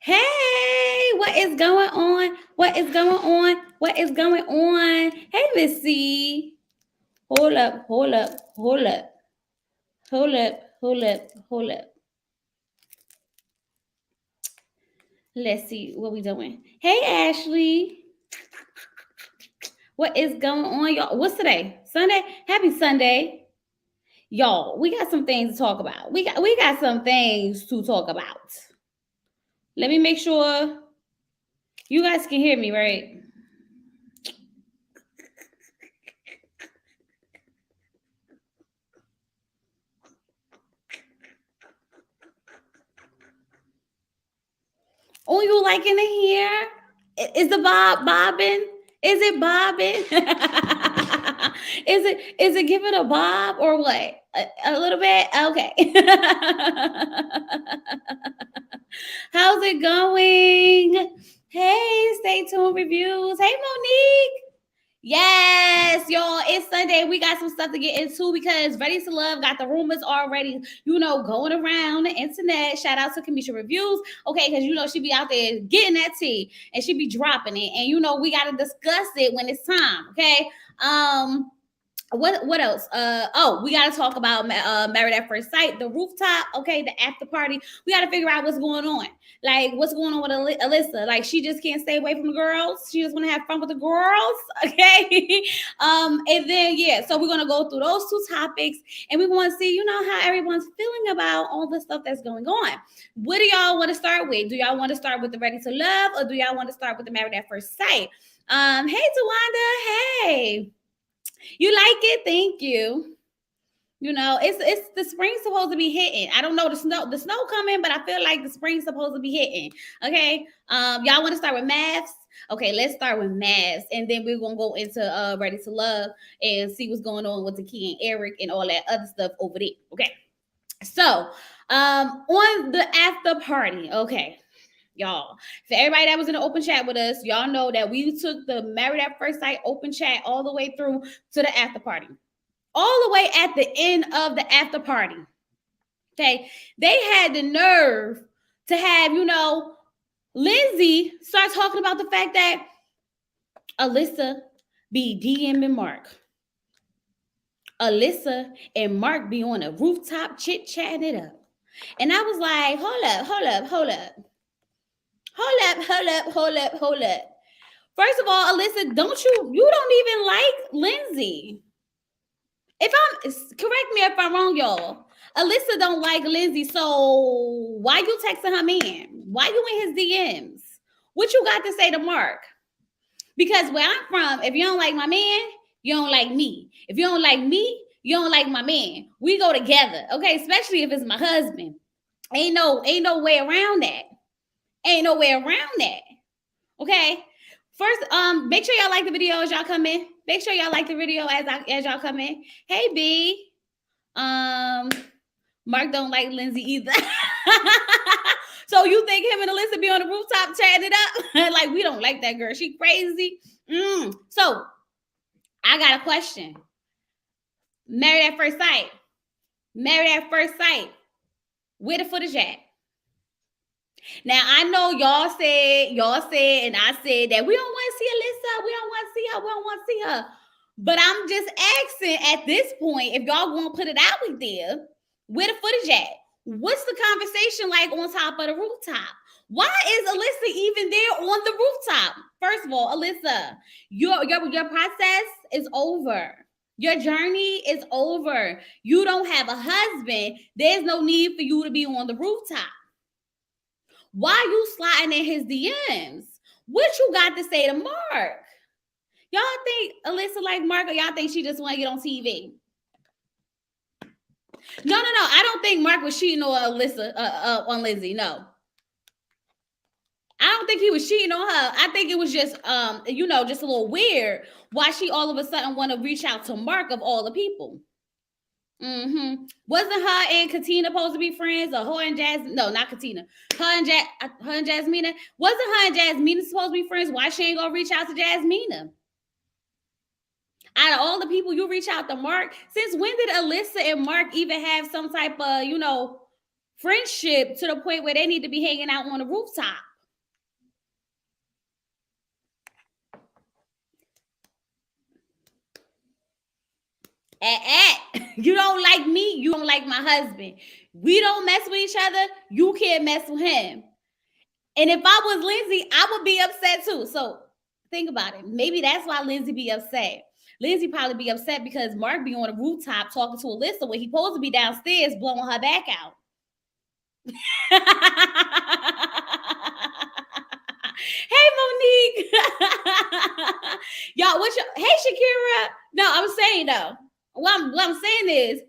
Hey, what is going on? What is going on? What is going on? Hey, Missy. Hold up, hold up, hold up, hold up, hold up, hold up. Let's see what we doing. Hey, Ashley. What is going on, y'all? What's today? Sunday? Happy Sunday. Y'all, we got some things to talk about. We got some things to talk about. Let me make sure you guys can hear me, right? Oh, you liking to hear? Is the bobbing? Is it bobbing? Is it giving a bob or what? A little bit? Okay. How's it going? Hey, stay tuned reviews. Hey, Monique. Yes, y'all, it's Sunday. We got some stuff to get into because Ready to Love got the rumors already, going around the internet. Shout out to Kamisha Reviews, okay, because she be out there getting that tea and she be dropping it. And we gotta discuss it when it's time, okay? What else? We gotta talk about Married at First Sight, the rooftop, okay, the after party. We gotta figure out what's going on. Like, what's going on with Alyssa? Like, she just can't stay away from the girls. She just want to have fun with the girls, okay? And then so we're gonna go through those two topics, and we want to see, how everyone's feeling about all the stuff that's going on. What do y'all want to start with? Do y'all want to start with the Ready to Love, or do y'all want to start with the Married at First Sight? Hey, Tawanda, hey. You like it? Thank you. It's the spring's supposed to be hitting. I don't know the snow coming, but I feel like the spring's supposed to be hitting. Okay. Y'all want to start with MAFS? Okay, let's start with MAFS, and then we're gonna go into Ready to Love and see what's going on with the Key and Eric and all that other stuff over there. Okay. So on the after party, okay. Y'all, for everybody that was in the open chat with us, y'all know that we took the Married at First Sight open chat all the way through to the after party, all the way at the end of the after party. Okay, they had the nerve to have Lindsay start talking about the fact that Alyssa be DMing Mark. Alyssa and Mark be on a rooftop chit chatting it up, and I was like, hold up. First of all, Alyssa, you don't even like Lindsay. Correct me if I'm wrong, y'all. Alyssa don't like Lindsay, so why you texting her man? Why you in his DMs? What you got to say to Mark? Because where I'm from, if you don't like my man, you don't like me. If you don't like me, you don't like my man. We go together, okay? Especially if it's my husband. Ain't no way around that. Ain't no way around that. Okay. First, make sure y'all like the video as y'all come in. Make sure y'all like the video as y'all come in. Hey B. Mark don't like Lindsay either. So you think him and Alyssa be on the rooftop chatting it up? Like, we don't like that girl. She crazy. So I got a question. Married at First Sight. Married at First Sight. Where the footage at? Now, I know y'all said, and I said that we don't want to see Alyssa. We don't want to see her. But I'm just asking at this point, if y'all want to put it out there, where the footage at? What's the conversation like on top of the rooftop? Why is Alyssa even there on the rooftop? First of all, Alyssa, your process is over. Your journey is over. You don't have a husband. There's no need for you to be on the rooftop. Why you sliding in his DMs? What you got to say to Mark? Y'all think Alyssa like Mark, or y'all think she just want to get on TV? No. I don't think Mark was cheating on Alyssa, on Lindsay. No. I don't think he was cheating on her. I think it was just, just a little weird why she all of a sudden want to reach out to Mark of all the people. Wasn't her and Katina supposed to be friends, or her and Jasmine? No, not Katina. Her and Jasmina. Wasn't her and Jasmina supposed to be friends? Why she ain't gonna reach out to Jasmina? Out of all the people you reach out to Mark, since when did Alyssa and Mark even have some type of, friendship to the point where they need to be hanging out on the rooftop? You don't like me, you don't like my husband. We don't mess with each other, you can't mess with him. And if I was Lindsay, I would be upset too. So think about it. Maybe that's why Lindsay be upset. Lindsay probably be upset because Mark be on the rooftop talking to Alyssa when he supposed to be downstairs blowing her back out. Hey Monique. Y'all, hey Shakira. No, I'm saying though. What I'm saying is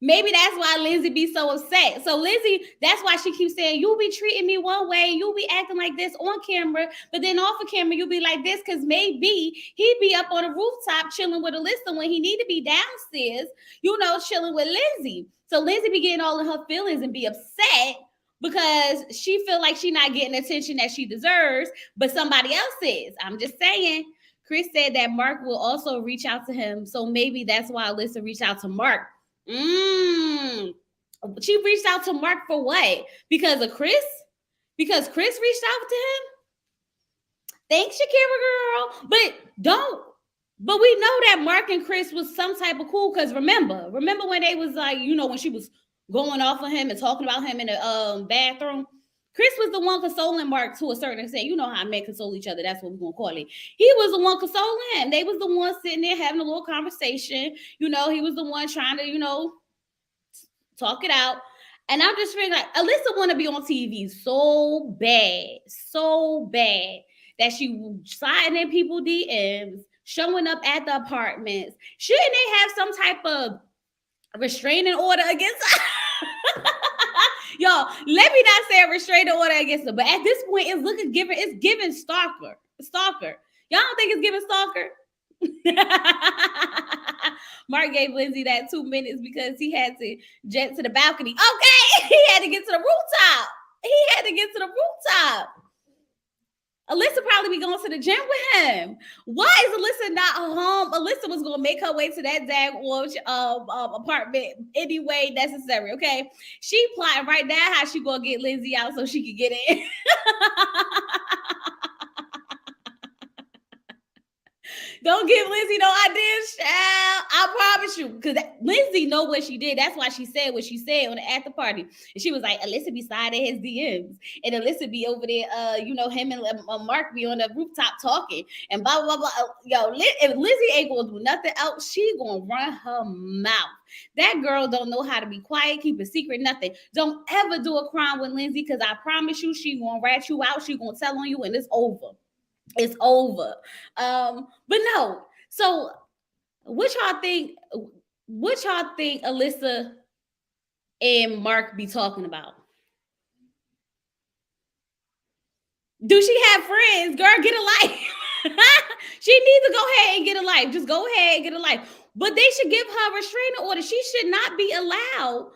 maybe that's why Lindsay be so upset. So Lindsay, that's why she keeps saying, you'll be treating me one way, you'll be acting like this on camera, but then off of camera, you'll be like this, because maybe he'd be up on the rooftop chilling with Alyssa when he need to be downstairs, chilling with Lindsay. So Lindsay be getting all of her feelings and be upset because she feel like she not getting the attention that she deserves, but somebody else is. I'm just saying. Chris said that Mark will also reach out to him, so maybe that's why Alyssa reached out to Mark. She reached out to Mark for what? Because of Chris? Because Chris reached out to him? Thanks, Shakira girl. But we know that Mark and Chris was some type of cool, because remember when they was like, when she was going off of him and talking about him in the bathroom? Chris was the one consoling Mark to a certain extent. You know how men console each other. That's what we're going to call it. He was the one consoling him. They was the one sitting there having a little conversation. He was the one trying to, talk it out. And I'm just feeling like Alyssa want to be on TV so bad that she sliding in people DMs, showing up at the apartments. Shouldn't they have some type of restraining order against her? Y'all, let me not say a restraining order against her, but at this point, it's giving stalker. Y'all don't think it's giving stalker? Mark gave Lindsay that 2 minutes because he had to jet to the balcony. Okay, he had to get to the rooftop. Alyssa probably be going to the gym with him. Why is Alyssa not home? Alyssa was going to make her way to that apartment any way necessary, okay? She plotting right now how she going to get Lindsay out so she could get in. Don't give Lindsay no ideas, child. I promise you. Because Lindsay know what she did. That's why she said what she said on the after party. And she was like, Alyssa be sliding his DMs. And Alyssa be over there, him and Mark be on the rooftop talking. And blah, blah, blah. Yo, if Lindsay ain't going to do nothing else, she going to run her mouth. That girl don't know how to be quiet, keep a secret, nothing. Don't ever do a crime with Lindsay, because I promise you, she going to rat you out. She going to tell on you, and it's over. It's over. But no. So what y'all think Alyssa and Mark be talking about? Do she have friends? Girl, get a life. She needs to go ahead and get a life. Just go ahead and get a life. But they should give her a restraining order. She should not be allowed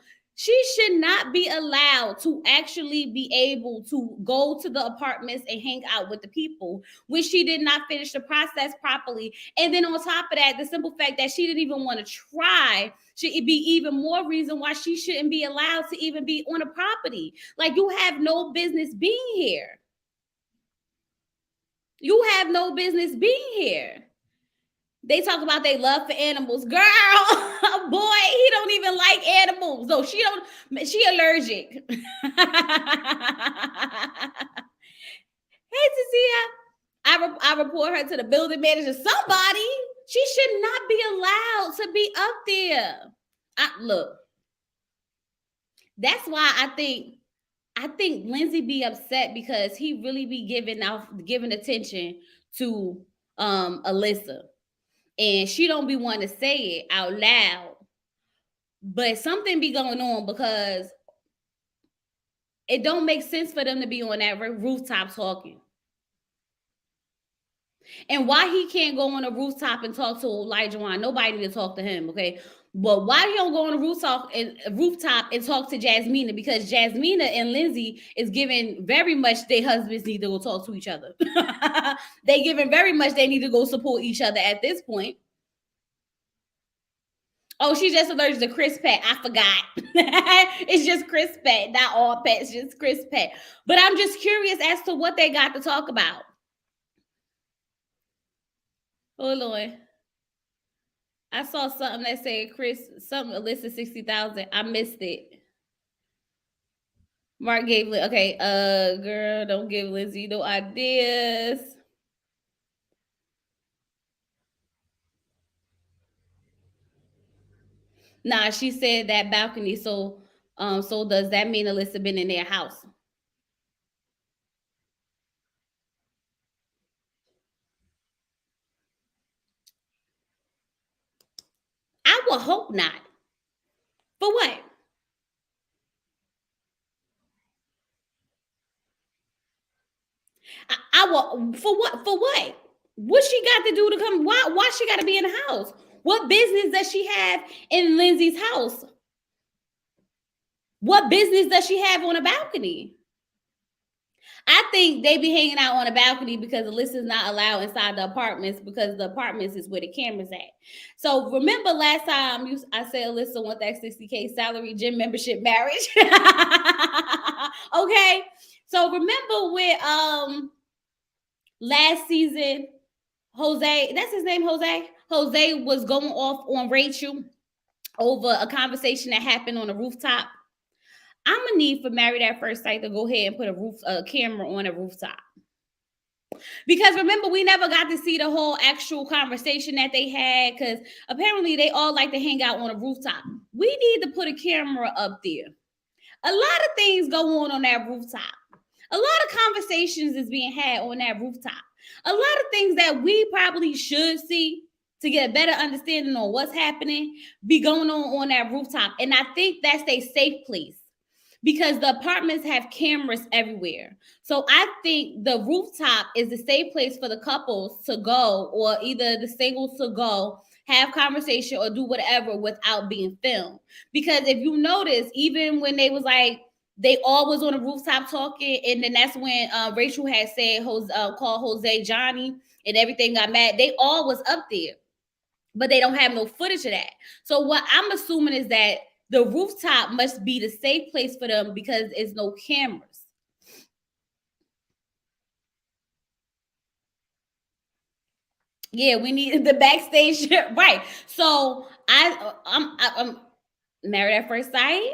to actually be able to go to the apartments and hang out with the people when she did not finish the process properly. And then on top of that, the simple fact that she didn't even want to try should be even more reason why she shouldn't be allowed to even be on a property. Like, you have no business being here. They talk about their love for animals. Girl, boy, he don't even like animals. So she allergic. Hey, Cecilia. I report her to the building manager. Somebody. She should not be allowed to be up there. Look. That's why I think Lindsay be upset, because he really be giving attention to Alyssa. And she don't be wanting to say it out loud. But something be going on, because it don't make sense for them to be on that rooftop talking. And why he can't go on a rooftop and talk to Olajuwon? Nobody to talk to him, okay? But why he don't go on a rooftop and talk to Jasmina? Because Jasmina and Lindsay is giving very much their husbands need to go talk to each other. They giving very much they need to go support each other at this point. Oh, she's just allergic to Chris Pet. I forgot. It's just Chris Pet, not all pets, just Chris Pet. But I'm just curious as to what they got to talk about. Oh, Lord. I saw something that said Chris, something Alyssa 60,000. I missed it. Mark gave okay, girl, don't give Lindsay no ideas. Nah, she said that balcony. So does that mean Alyssa been in their house? I would hope not. For what? I will for what? For what? What she got to do to come? Why she got to be in the house? What business does she have in Lindsay's house? What business does she have on a balcony? I think they be hanging out on a balcony because Alyssa's not allowed inside the apartments because the apartments is where the cameras at. So remember last time I said Alyssa want that 60K salary, gym membership, marriage. Okay. So remember with last season, Jose, that's his name, Jose. Jose was going off on Rachel over a conversation that happened on a rooftop. I'm gonna need for Married at First Sight to go ahead and put a camera on a rooftop. Because remember, we never got to see the whole actual conversation that they had because apparently they all like to hang out on a rooftop. We need to put a camera up there. A lot of things go on that rooftop. A lot of conversations is being had on that rooftop. A lot of things that we probably should see to get a better understanding on what's happening be going on that rooftop. And I think that's a safe place because the apartments have cameras everywhere. So I think the rooftop is a safe place for the couples to go or either the singles to go have conversation or do whatever without being filmed. Because if you notice, even when they was like, they all was on the rooftop talking, and then that's when Rachel had said, called Jose Johnny, and everything got mad. They all was up there, but they don't have no footage of that. So what I'm assuming is that the rooftop must be the safe place for them because it's no cameras. Yeah, we need the backstage, right? So I'm Married at First Sight.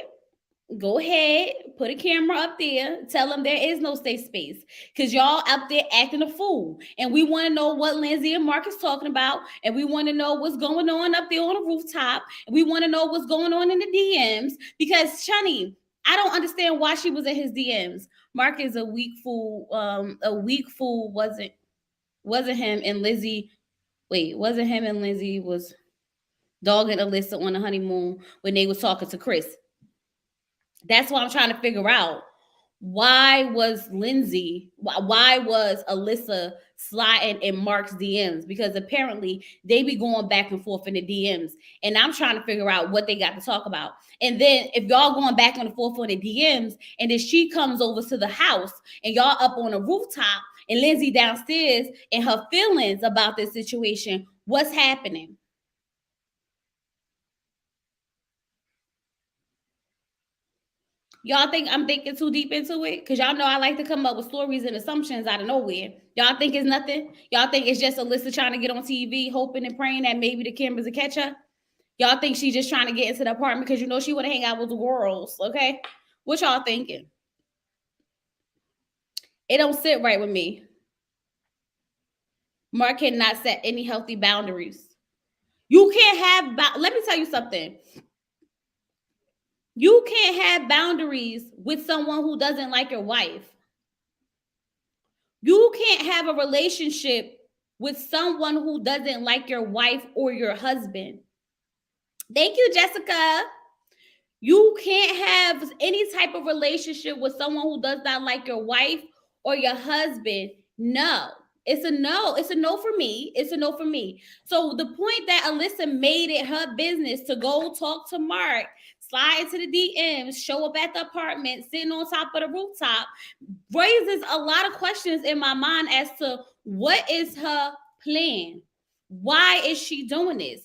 Go ahead, put a camera up there, tell them there is no safe space because y'all up there acting a fool. And we want to know what Lindsay and Mark is talking about. And we want to know what's going on up there on the rooftop. And we want to know what's going on in the DMs because Chunny, I don't understand why she was in his DMs. Mark is a weak fool. A weak fool wasn't him and Lizzie. Wait, wasn't him and Lizzie was dogging Alyssa on the honeymoon when they was talking to Chris. That's what I'm trying to figure out. Why was Lindsay, why was Alyssa sliding in Mark's DMs? Because apparently they be going back and forth in the DMs. And I'm trying to figure out what they got to talk about. And then if y'all going back and forth on the DMs, and then she comes over to the house and y'all up on a rooftop and Lindsay downstairs and her feelings about this situation, what's happening? Y'all think I'm thinking too deep into it? Because y'all know I like to come up with stories and assumptions out of nowhere. Y'all think it's nothing? Y'all think it's just Alyssa trying to get on TV, hoping and praying that maybe the cameras will catch her? Y'all think she's just trying to get into the apartment because you know she want to hang out with the girls, okay? What y'all thinking? It don't sit right with me. Mark cannot set any healthy boundaries. You can't have, let me tell you something. You can't have boundaries with someone who doesn't like your wife. You can't have a relationship with someone who doesn't like your wife or your husband. Thank you, Jessica. You can't have any type of relationship with someone who does not like your wife or your husband. No. It's a no. It's a no for me. It's a no for me. So the point that Alyssa made it her business to go talk to Mark, slide into the DMs, show up at the apartment, sitting on top of the rooftop, raises a lot of questions in my mind as to what is her plan? Why is she doing this?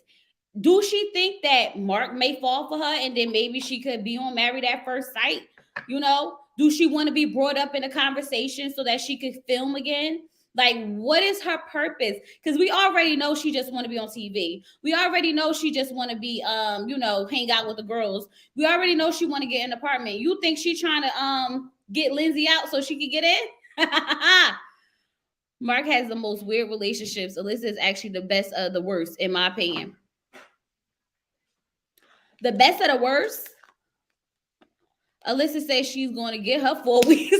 Do she think that Mark may fall for her and then maybe she could be on Married at First Sight? You know, do she want to be brought up in a conversation so that she could film again? Like, what is her purpose? Because we already know she just want to be on TV. We already know she just want to be, hang out with the girls. We already know she want to get an apartment. You think she trying to get Lindsay out so she can get in? Mark has the most weird relationships. Alyssa is actually the best of the worst, in my opinion. The best of the worst. Alyssa says she's going to get her 4 weeks.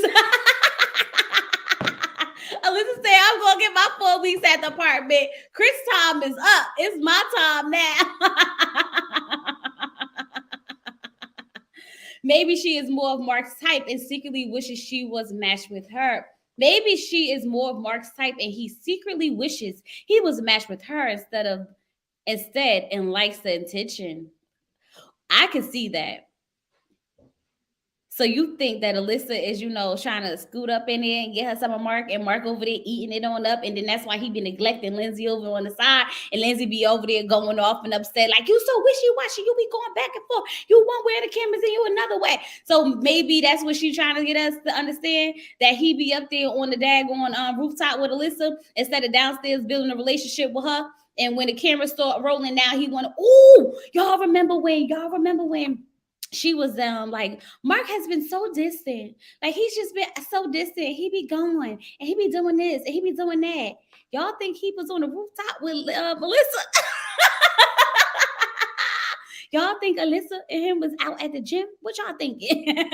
Alyssa said, I'm going to get my 4 weeks at the apartment. Chris' time is up. It's my time now. Maybe she is more of Mark's type and secretly wishes she was matched with her. Maybe she is more of Mark's type and he secretly wishes he was matched with her instead and likes the attention. I can see that. So you think that Alyssa is, trying to scoot up in there and get her some of Mark, and Mark over there eating it on up, and then that's why he be neglecting Lindsay over on the side, and Lindsay be over there going off and upset, like, you so wishy-washy, you be going back and forth, you one way of the cameras and you another way. So maybe that's what she's trying to get us to understand, that he be up there on the daggone rooftop with Alyssa instead of downstairs building a relationship with her. And when the cameras start rolling now, he want to, y'all remember when she was like, Mark has been so distant. Like, he's just been so distant. He be going and he be doing this and he be doing that. Y'all think he was on the rooftop with Melissa? Y'all think Alyssa and him was out at the gym? What y'all thinking? Thank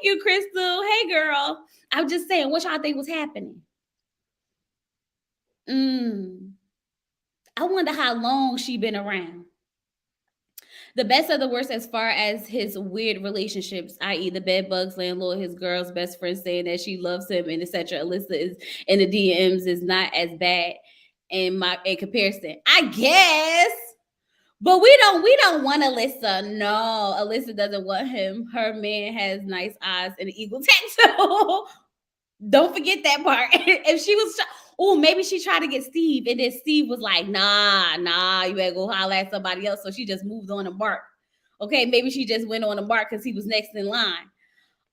you, Crystal. Hey, girl. I'm just saying, what y'all think was happening? I wonder how long she been around. The best of the worst as far as his weird relationships, i.e. the bed bugs landlord, his girl's best friend saying that she loves him and etc. Alyssa is in the DMs is not as bad in comparison, I guess. But we don't want Alyssa. No, Alyssa doesn't want him. Her man has nice eyes and an eagle tattoo. Don't forget that part. If she was, maybe she tried to get Steve, and then Steve was like, nah, you better go holler at somebody else. So she just moved on to Mark. Okay, maybe she just went on to Mark because he was next in line.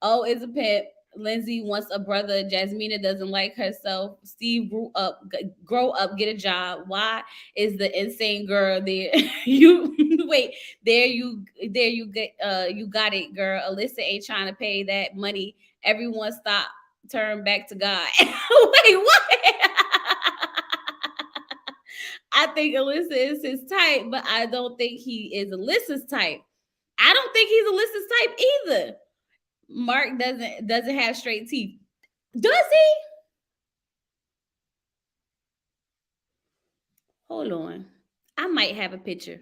Oh, it's a pimp. Lindsay wants a brother. Jasmina doesn't like herself. Steve grow up, get a job. Why is the insane girl there? You wait, there you get you got it, girl. Alyssa ain't trying to pay that money. Everyone stop. Turn back to God. Wait, what? I think Alyssa is his type, but I don't think he is Alyssa's type. I don't think he's Alyssa's type either. Mark doesn't have straight teeth. Does he? Hold on. I might have a picture.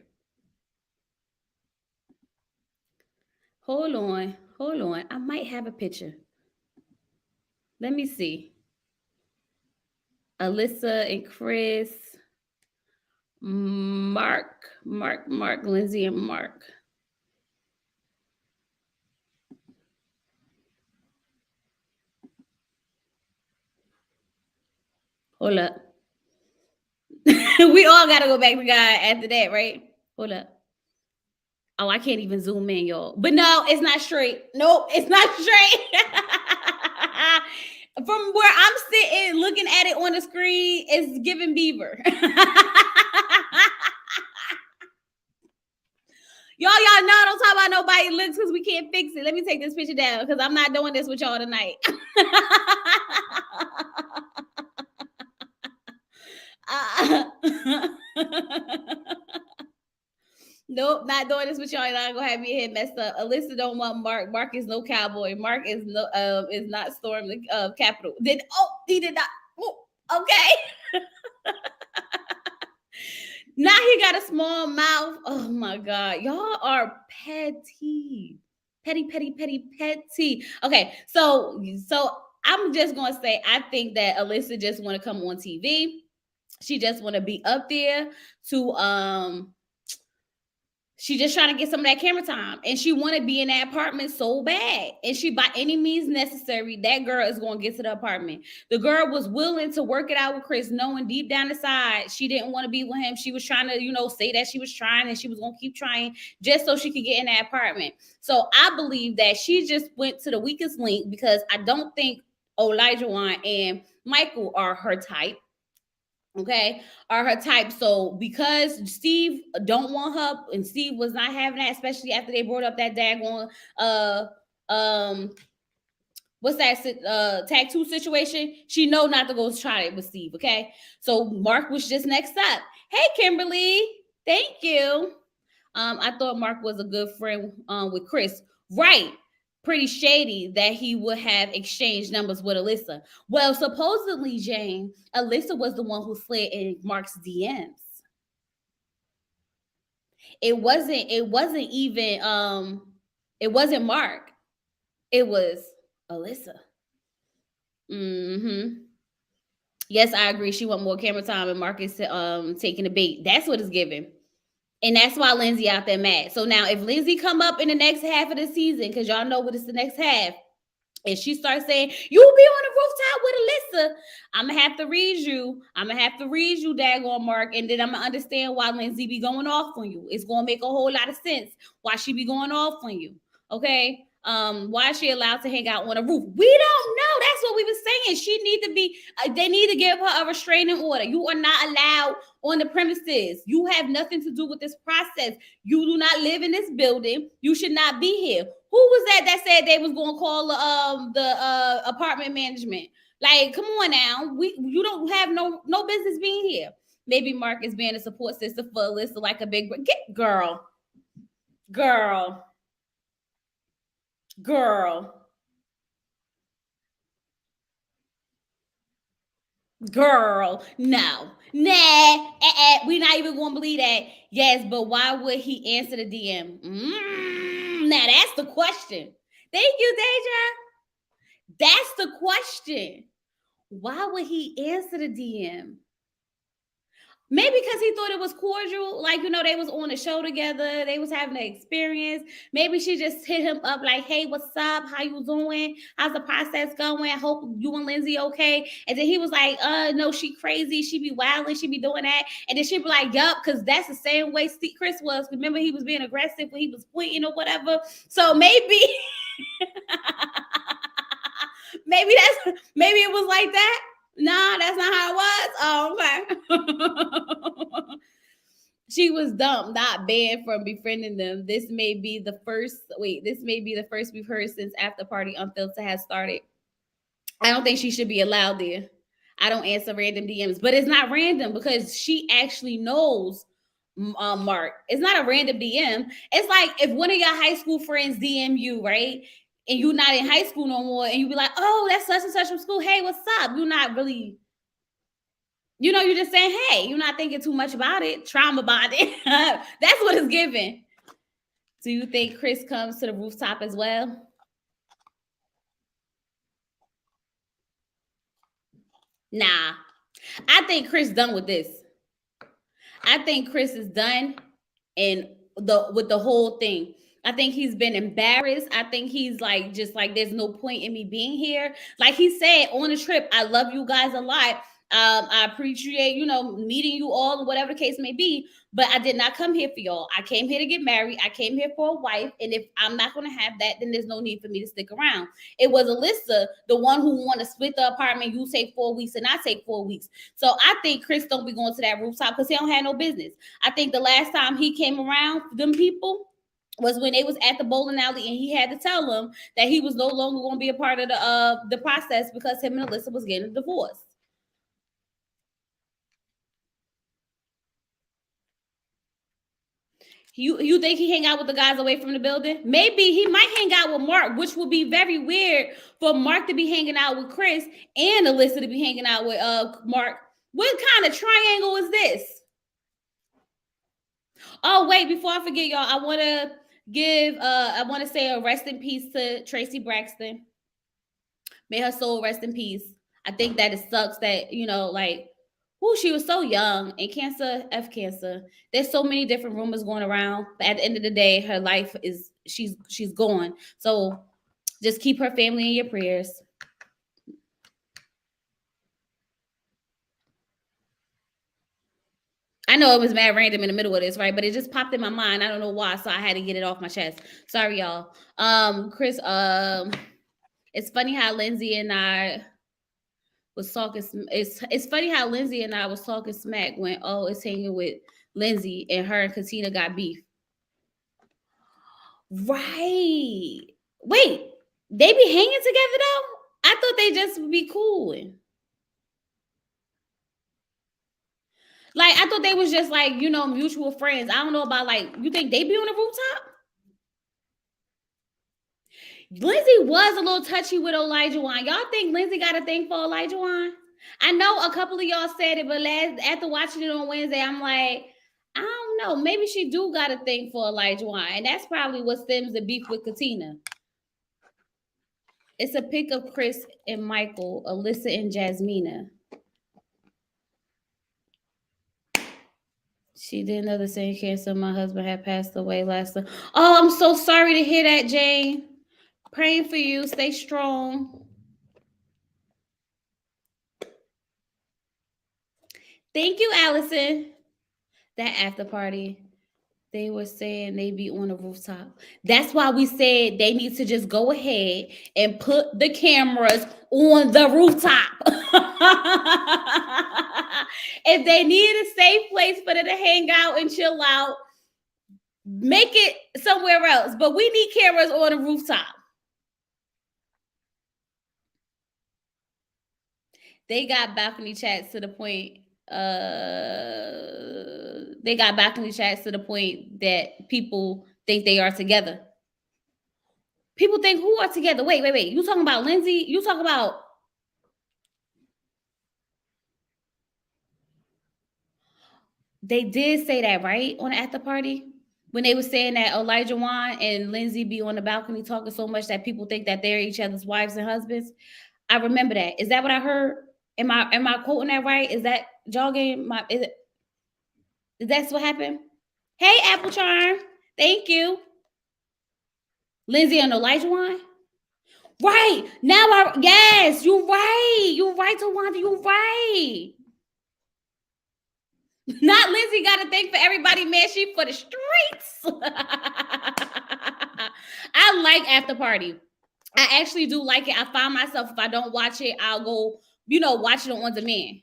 Hold on. I might have a picture. Let me see. Alyssa and Chris. Mark, Lindsay and Mark. Hold up. We all got to go back to God after that, right? Hold up. Oh, I can't even zoom in, y'all. But no, it's not straight. Nope, it's not straight. From where I'm sitting, looking at it on the screen, it's giving Beaver. Y'all know don't talk about nobody looks because we can't fix it. Let me take this picture down because I'm not doing this with y'all tonight. Nope, not doing this with y'all. You're not gonna have me head messed up. Alyssa don't want Mark. Mark is no cowboy. Mark is not storm the Capitol. He did not. Okay. Now he got a small mouth. Oh my God. Y'all are petty. Petty. Okay, so I'm just gonna say I think that Alyssa just want to come on TV. She just want to be up there to she just trying to get some of that camera time, and she want to be in that apartment so bad. And she, by any means necessary, that girl is going to get to the apartment. The girl was willing to work it out with Chris, knowing deep down inside she didn't want to be with him. She was trying to, say that she was trying, and she was going to keep trying just so she could get in that apartment. So I believe that she just went to the weakest link because I don't think Olajuwon and Michael are her type. Okay, are her type. So because Steve don't want her, and Steve was not having that, especially after they brought up that daggone uh um what's that tattoo situation, she know not to go try it with Steve. Okay, so Mark was just next up. Hey Kimberly, thank you. I thought Mark was a good friend with Chris. Right. Pretty shady that he would have exchanged numbers with Alyssa. Well, supposedly, Jane, Alyssa was the one who slid in Mark's DMs. It wasn't Mark. It was Alyssa. Mm-hmm. Yes, I agree. She want more camera time and Mark is taking the bait. That's what it's giving. And that's why Lindsay out there mad. So now if Lindsay come up in the next half of the season, because y'all know what it's the next half, and she starts saying, you'll be on the rooftop with Alyssa, I'm gonna have to read you. I'm gonna have to read you, daggone Mark, and then I'm gonna understand why Lindsay be going off on you. It's gonna make a whole lot of sense why she be going off on you. Okay. Why is she allowed to hang out on a roof? We don't know. That's what we were saying. She need to be, they need to give her a restraining order. You are not allowed on the premises. You have nothing to do with this process. You do not live in this building. You should not be here. Who was that said they was going to call the apartment management? Like, come on now. You don't have no business being here. Maybe Mark is being a support system for Alyssa, like a big girl. Girl. No, we're not even gonna believe that. Yes, but why would he answer the DM? Now that's the question. Thank you, Deja. That's the question. Why would he answer the DM? Maybe because he thought it was cordial, like, they was on a show together, they was having an experience. Maybe she just hit him up like, hey, what's up, how you doing, how's the process going, I hope you and Lindsay okay. And then he was like, no, she crazy, she be wilding, she be doing that. And then she'd be like, yup, because that's the same way Chris was. Remember, he was being aggressive when he was pointing or whatever. So maybe maybe it was like that. Nah, that's not how it was. Oh, okay. She was dumb, not banned from befriending them. This may be the first we've heard since After Party Unfiltered has started. I don't think she should be allowed there. I don't answer random DMs, but it's not random because she actually knows Mark. It's not a random DM. It's like if one of your high school friends DM you, right? And you're not in high school no more, and you be like, oh, that's such and such from school. Hey, what's up? You're not really, you're just saying, hey, you're not thinking too much about it, trauma bonding. That's what it's given. Do you think Chris comes to the rooftop as well? Nah. I think Chris done with this. I think Chris is done and with the whole thing. I think he's been embarrassed. I think he's like, just like, there's no point in me being here. Like he said on the trip, I love you guys a lot. I appreciate, meeting you all, whatever the case may be. But I did not come here for y'all. I came here to get married. I came here for a wife. And if I'm not going to have that, then there's no need for me to stick around. It was Alyssa, the one who wanted to split the apartment. You take 4 weeks and I take 4 weeks. So I think Chris don't be going to that rooftop because he don't have no business. I think the last time he came around, them people, was when they was at the bowling alley and he had to tell them that he was no longer going to be a part of the process because him and Alyssa was getting a divorce. You think he hang out with the guys away from the building? Maybe he might hang out with Mark, which would be very weird for Mark to be hanging out with Chris and Alyssa to be hanging out with Mark. What kind of triangle is this? Oh, wait, before I forget, y'all, I want to say a rest in peace to Tracy Braxton. May her soul rest in peace. I think that it sucks that, she was so young and cancer. There's so many different rumors going around. But at the end of the day, her life is she's gone. So just keep her family in your prayers. I know it was mad random in the middle of this, right? But it just popped in my mind. I don't know why, so I had to get it off my chest. Sorry, y'all. Chris, It's funny how Lindsay and I was talking. It's funny how Lindsay and I was talking smack when it's hanging with Lindsay and her and Katina got beef. Right. Wait, they be hanging together though? I thought they just would be cool. Like I thought they was just like, mutual friends. I don't know about like, you think they be on the rooftop? Lindsay was a little touchy with Olajuwon. Y'all think Lindsay got a thing for Olajuwon? I know a couple of y'all said it, but after watching it on Wednesday, I'm like, I don't know. Maybe she do got a thing for Olajuwon, and that's probably what stems the beef with Katina. It's a pic of Chris and Michael, Alyssa and Jasmina. She didn't know the same cancer. My husband had passed away last time. Oh, I'm so sorry to hear that, Jane. Praying for you. Stay strong. Thank you, Allison. That after party, they were saying they be on the rooftop. That's why we said they need to just go ahead and put the cameras on the rooftop. If they need a safe place for them to hang out and chill out, make it somewhere else. But we need cameras on the rooftop. They got balcony chats to the point. They got balcony chats to the point that people think they are together. People think who are together? Wait. You talking about Lindsay? You talking about? They did say that, right, on the after party when they were saying that Olajuwon and Lindsay be on the balcony talking so much that people think that they're each other's wives and husbands. I remember that. Is that what I heard? Am I quoting that right? Is that jogging my? Is that's what happened? Hey, Apple Charm. Thank you. Lindsay and Olajuwon. Right. Yes, you're right. You're right, Tawanda. You're right. Not Lindsay got to thank for everybody, man. She for the streets. I like after party. I actually do like it. I find myself, if I don't watch it, I'll go, watch it on demand.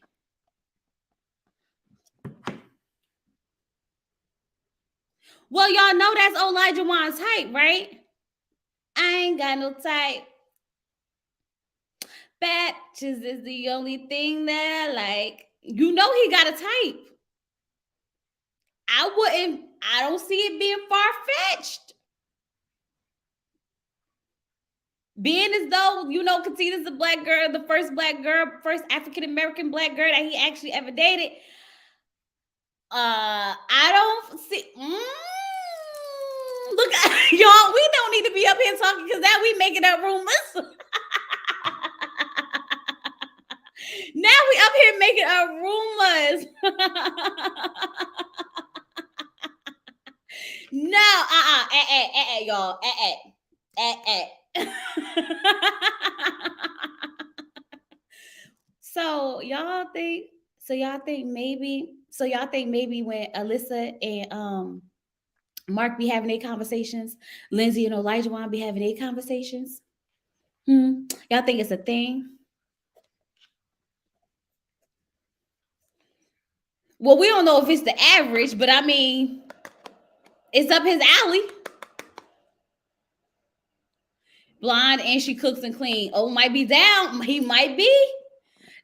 Well, y'all know that's Olajuwon's type, right? I ain't got no type. Batches is the only thing that I like. You know he got a type. I don't see it being far-fetched. Being as though, Katina's the black girl, the first black girl, first African-American black girl that he actually ever dated. I don't see. Look, y'all, we don't need to be up here talking because now we making up rumors. Now we up here making up rumors. No, y'all, So y'all think maybe when Alyssa and Mark be having their conversations, Lindsay and Olajuwon be having their conversations? Y'all think it's a thing? Well, we don't know if it's the average, but I mean, it's up his alley. Blonde and she cooks and clean. Oh, might be down. He might be.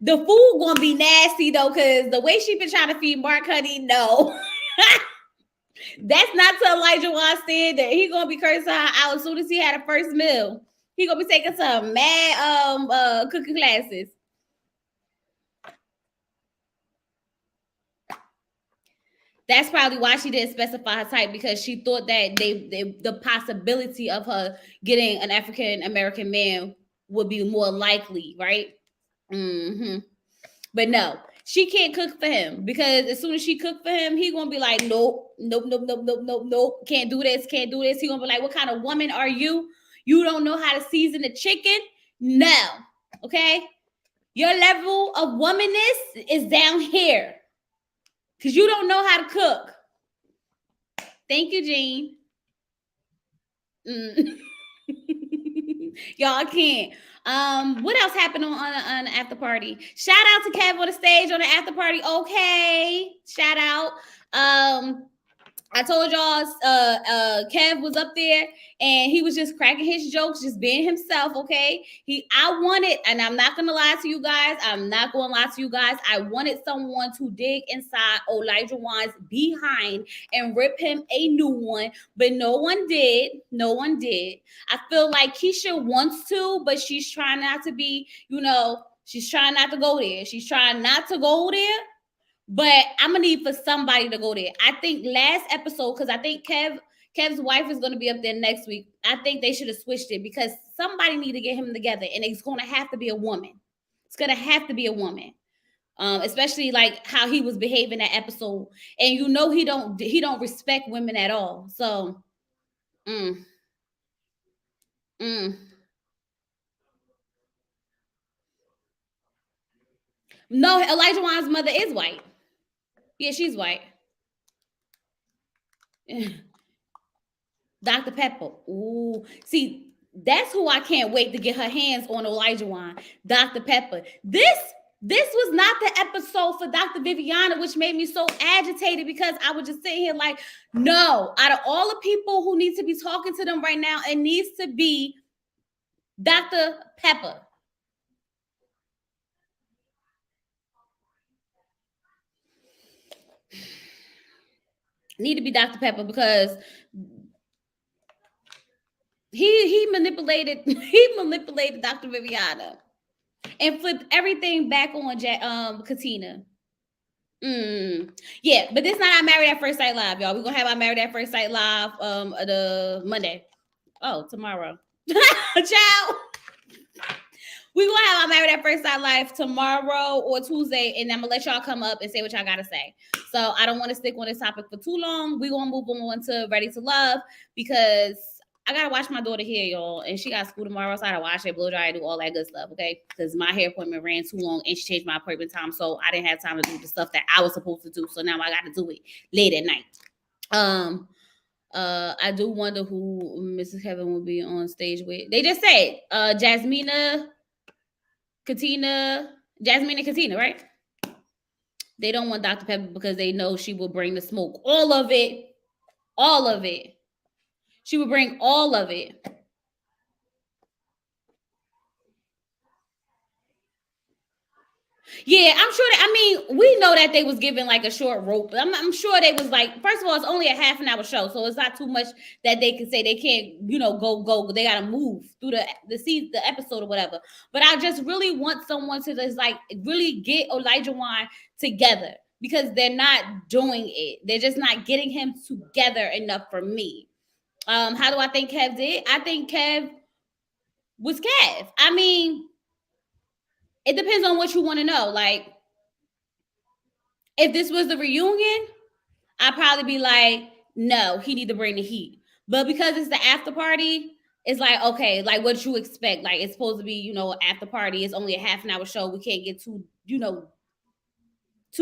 The food gonna be nasty though, because the way she been trying to feed Mark Honey, no. That's not to Olajuwon standard. He gonna be cursing her out as soon as he had a first meal. He gonna be taking some mad cooking classes. That's probably why she didn't specify her type, because she thought that the possibility of her getting an African American man would be more likely, right? But no, she can't cook for him, because as soon as she cook for him, he gonna be like, nope, can't do this. He gonna be like, what kind of woman are you? You don't know how to season the chicken? No, okay. Your level of womanness is down here, because you don't know how to cook. Thank you, Jean. Y'all can't. What else happened on the after party? Shout out to Kev on the stage on the after party. Okay, shout out. I told y'all, Kev was up there and he was just cracking his jokes, just being himself. Okay, I wanted, and I'm not gonna lie to you guys. I'm not gonna lie to you guys. I wanted someone to dig inside Olajuwon's behind and rip him a new one, but no one did. No one did. I feel like Keisha wants to, but she's trying not to be. She's trying not to go there. She's trying not to go there. But I'm gonna need for somebody to go there. I think last episode, because I think Kev's wife is gonna be up there next week. I think they should have switched it because somebody need to get him together, and it's gonna have to be a woman. It's gonna have to be a woman. Especially like how he was behaving that episode, and he don't respect women at all. So, mm, mm. No, Elijah Wan's mother is white. Yeah, she's white. Dr. Pepper. Ooh, see, that's who I can't wait to get her hands on Olajuwon. Dr. Pepper. This was not the episode for Dr. Viviana, which made me so agitated because I was just sitting here like, no, out of all the people who need to be talking to them right now, it needs to be Dr. Pepper. Need to be Dr. Pepper because he manipulated Dr. Viviana and flipped everything back on Katina. Yeah, but this not our Married at First Sight live, y'all. We're gonna have our Married at First Sight live the Monday. Oh, tomorrow. Ciao. We're gonna have our Married at First Sight live tomorrow or Tuesday, and I'm gonna let y'all come up and say what y'all gotta say. So I don't want to stick on this topic for too long. We're gonna move on to Ready to Love because I gotta watch my daughter here, y'all, and she got school tomorrow, so I gotta wash it, blow dry, do all that good stuff, okay? Because my hair appointment ran too long, and she changed my appointment time, so I didn't have time to do the stuff that I was supposed to do. So now I got to do it late at night. I do wonder who Mrs. Kevin will be on stage with. They just said, Katina, Jasmine and Katina, right? They don't want Dr. Pepper because they know she will bring the smoke, all of it. She would bring all of it. Yeah, I'm sure that. I mean, we know that they was given like a short rope. I'm sure they was like. First of all, it's only a half an hour show, so it's not too much that they can say they can't. Go. They gotta move through the episode or whatever. But I just really want someone to just like really get Olajuwon together because they're not doing it. They're just not getting him together enough for me. How do I think Kev did? I think Kev was Kev. I mean, it depends on what you want to know. Like, if this was the reunion, I'd probably be like, no, he need to bring the heat. But because it's the after party, it's like, okay, like what you expect. Like it's supposed to be, after party. It's only a half an hour show. We can't get too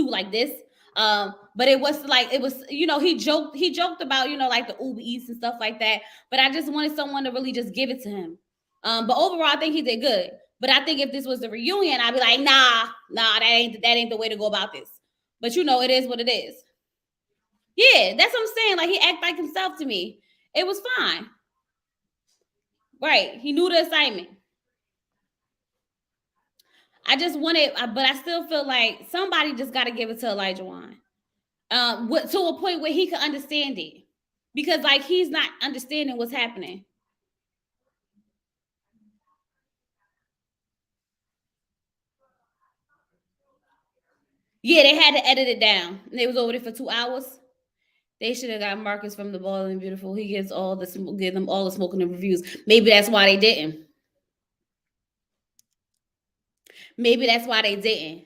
like this. But he joked about, like the Uber Eats and stuff like that. But I just wanted someone to really just give it to him. But overall, I think he did good. But I think if this was the reunion, I'd be like, nah, that ain't the way to go about this. But it is what it is. Yeah, that's what I'm saying. Like he acted like himself to me. It was fine. Right. He knew the assignment. I just wanted, but I still feel like somebody just got to give it to Olajuwon. To a point where he can understand it. Because like he's not understanding what's happening. Yeah, they had to edit it down. They was over there for 2 hours. They should have got Marcus from the Ball and Beautiful. He give them all the smoking and reviews. Maybe that's why they didn't. Maybe that's why they didn't.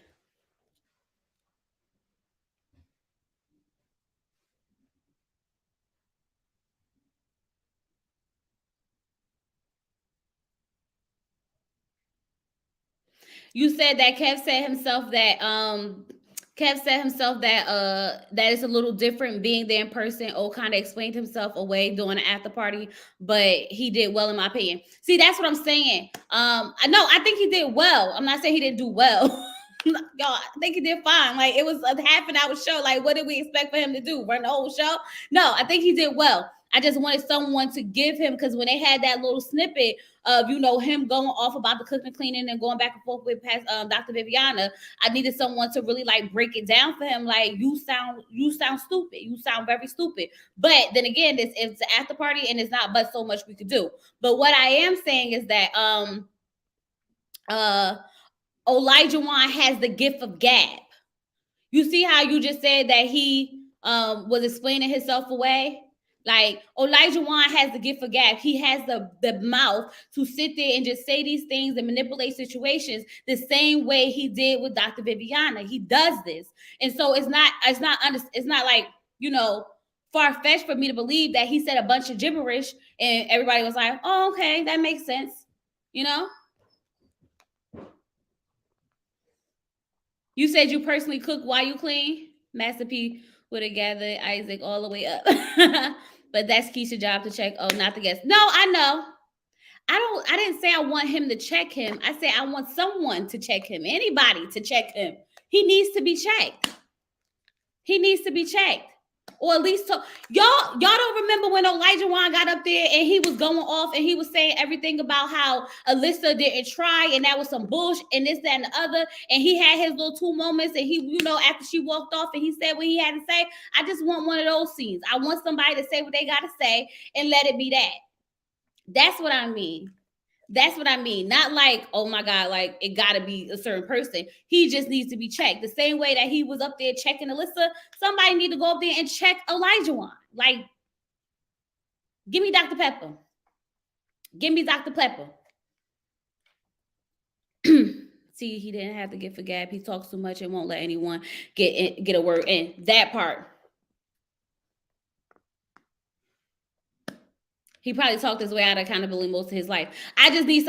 You said that Kev said himself that Kev said himself that that it's a little different being there in person. O kind of explained himself away during the after party, but he did well in my opinion. See, that's what I'm saying. I know I think he did well. I'm not saying he didn't do well. Y'all, I think he did fine. Like it was a half an hour show. Like what did we expect for him to do? Run the whole show? No, I think he did well. I just wanted someone to give him because when they had that little snippet of him going off about the cooking, cleaning, and going back and forth with Dr. Viviana, I needed someone to really like break it down for him. Like you sound stupid. You sound very stupid. But then again, it's an after party and it's not but so much we could do. But what I am saying is that Olajuwon has the gift of gab. You see how you just said that he was explaining himself away? Like Olajuwon has the gift of gab. He has the mouth to sit there and just say these things and manipulate situations the same way he did with Dr. Viviana. He does this, and so it's not like far fetched for me to believe that he said a bunch of gibberish and everybody was like, "Oh, okay, that makes sense." You know. You said you personally cook while you clean. Master P would have gathered Isaac all the way up. But that's Keisha's job to check. Oh, not the guest. No, I know. I didn't say I want him to check him. I said I want someone to check him. Anybody to check him. He needs to be checked. He needs to be checked. Or at least y'all don't remember when Olajuwon got up there and he was going off and he was saying everything about how Alyssa didn't try and that was some bullshit and this, that, and the other. And he had his little two moments and he, after she walked off and he said what he had to say. I just want one of those scenes. I want somebody to say what they got to say and let it be that. That's what I mean. That's what I mean. Not like, oh my God, like it got to be a certain person. He just needs to be checked. The same way that he was up there checking Alyssa, somebody need to go up there and check Olajuwon. Like, give me Dr. Pepper. Give me Dr. Pepper. See, he didn't have to get for gab. He talks too much and won't let anyone get a word in. That part. He probably talked his way out of accountability most of his life. I just need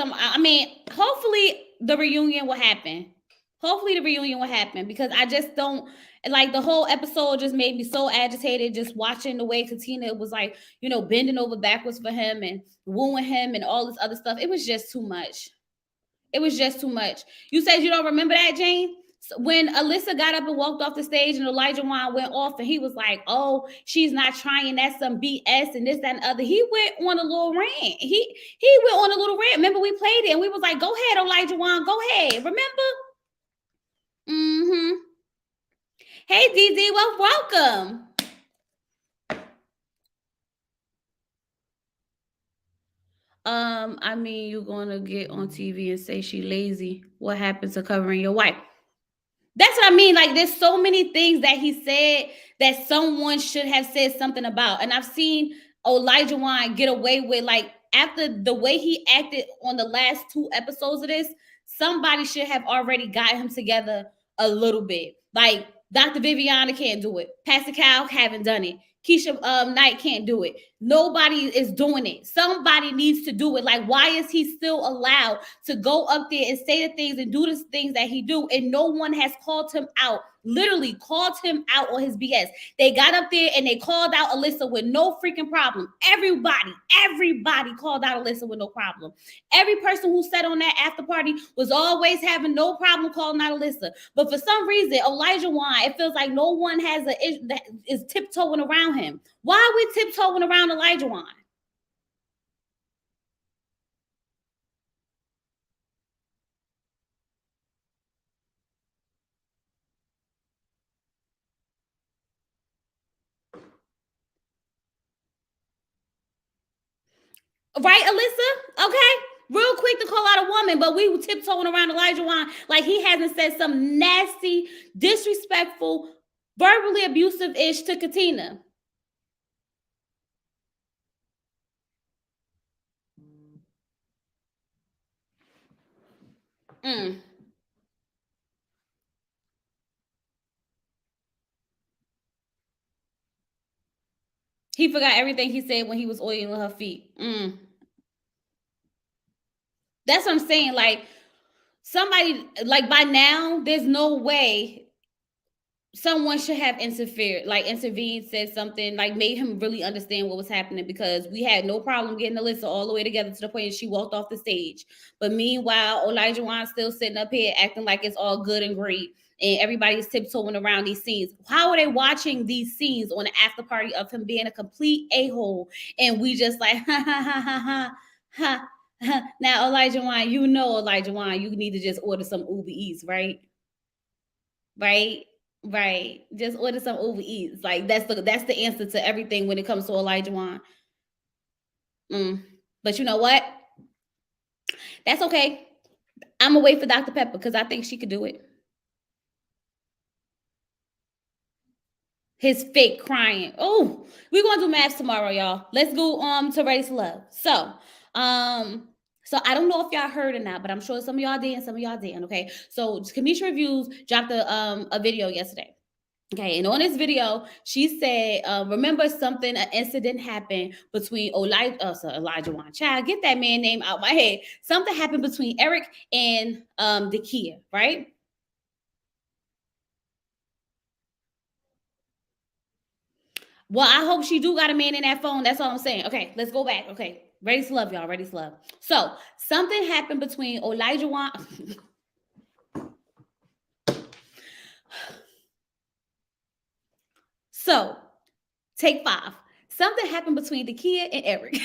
hopefully the reunion will happen. Hopefully the reunion will happen because I just don't like the whole episode just made me so agitated just watching the way Katina was like, bending over backwards for him and wooing him and all this other stuff. It was just too much. It was just too much. You said you don't remember that, Jane? When Alyssa got up and walked off the stage and Olajuwon went off and he was like, oh, she's not trying, that's some BS and this, that, and the other. He went on a little rant. He went on a little rant. Remember, we played it and we was like, go ahead, Olajuwon, go ahead. Remember? Mm-hmm. Hey, DD, well, welcome. You're gonna get on TV and say she lazy. What happened to covering your wife? That's what I mean. Like, there's so many things that he said that someone should have said something about. And I've seen Olajuwon get away with, like, after the way he acted on the last 2 episodes of this, somebody should have already got him together a little bit. Like, Dr. Viviana can't do it. Pastor Cal haven't done it. Keisha Knight can't do it. Nobody is doing it. Somebody needs to do it. Like, why is he still allowed to go up there and say the things and do the things that he do? And no one has called him out, literally called him out on his BS. They got up there and they called out Alyssa with no freaking problem. Everybody called out Alyssa with no problem. Every person who sat on that after party was always having no problem calling out Alyssa. But for some reason, Olajuwon, it feels like no one has that is tiptoeing around him. Why are we tiptoeing around Olajuwon? Right, Alyssa? Okay. Real quick to call out a woman, but we were tiptoeing around Olajuwon like he hasn't said some nasty, disrespectful, verbally abusive-ish to Katina. He forgot everything he said when he was oiling her feet. That's what I'm saying. Like, somebody, like, by now, there's no way someone should have intervened, said something, like made him really understand what was happening, because we had no problem getting Alyssa all the way together to the point she walked off the stage. But meanwhile, Olajuwon still sitting up here acting like it's all good and great, and everybody's tiptoeing around these scenes. How are they watching these scenes on the after party of him being a complete a-hole, and we just like ha ha ha ha ha ha ha. Now Olajuwon, Olajuwon, you need to just order some Uber Eats, right? Right? Right. Just order some Uber Eats. Like that's the answer to everything when it comes to Olajuwon. But you know what? That's okay. I'm gonna wait for Dr. Pepper because I think she could do it. His fake crying. Oh, we're gonna do MAFS tomorrow, y'all. Let's go to Race Love. So I don't know if y'all heard or not, but I'm sure some of y'all did and some of y'all didn't. Okay. So Kamisha Reviews dropped a video yesterday. Okay, and on this video, she said, remember something, an incident happened between Olajuwon. Child, get that man name out my head. Something happened between Eric and Dakia, right? Well, I hope she do got a man in that phone. That's all I'm saying. Okay, let's go back. Okay, ready to love, y'all. Ready to love. So something happened between Olajuwon. So, take 5. Something happened between Dakia and Eric.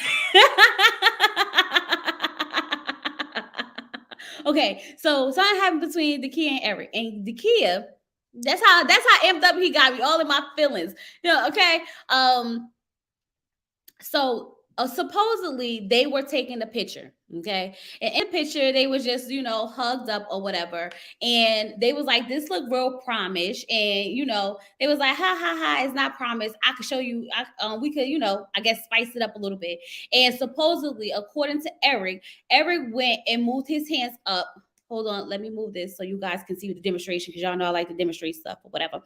Okay, so something happened between Dakia and Eric. And Dakia, that's how amped up he got me, all in my feelings. Okay. So supposedly they were taking a picture, okay, and in the picture they was just hugged up or whatever, and they was like, this look real promise, and they was like, ha ha ha, it's not promise, I could show you, we could I guess spice it up a little bit. And supposedly, according to Eric went and moved his hands up. Hold on, let me move this so you guys can see the demonstration, because y'all know I like to demonstrate stuff or whatever.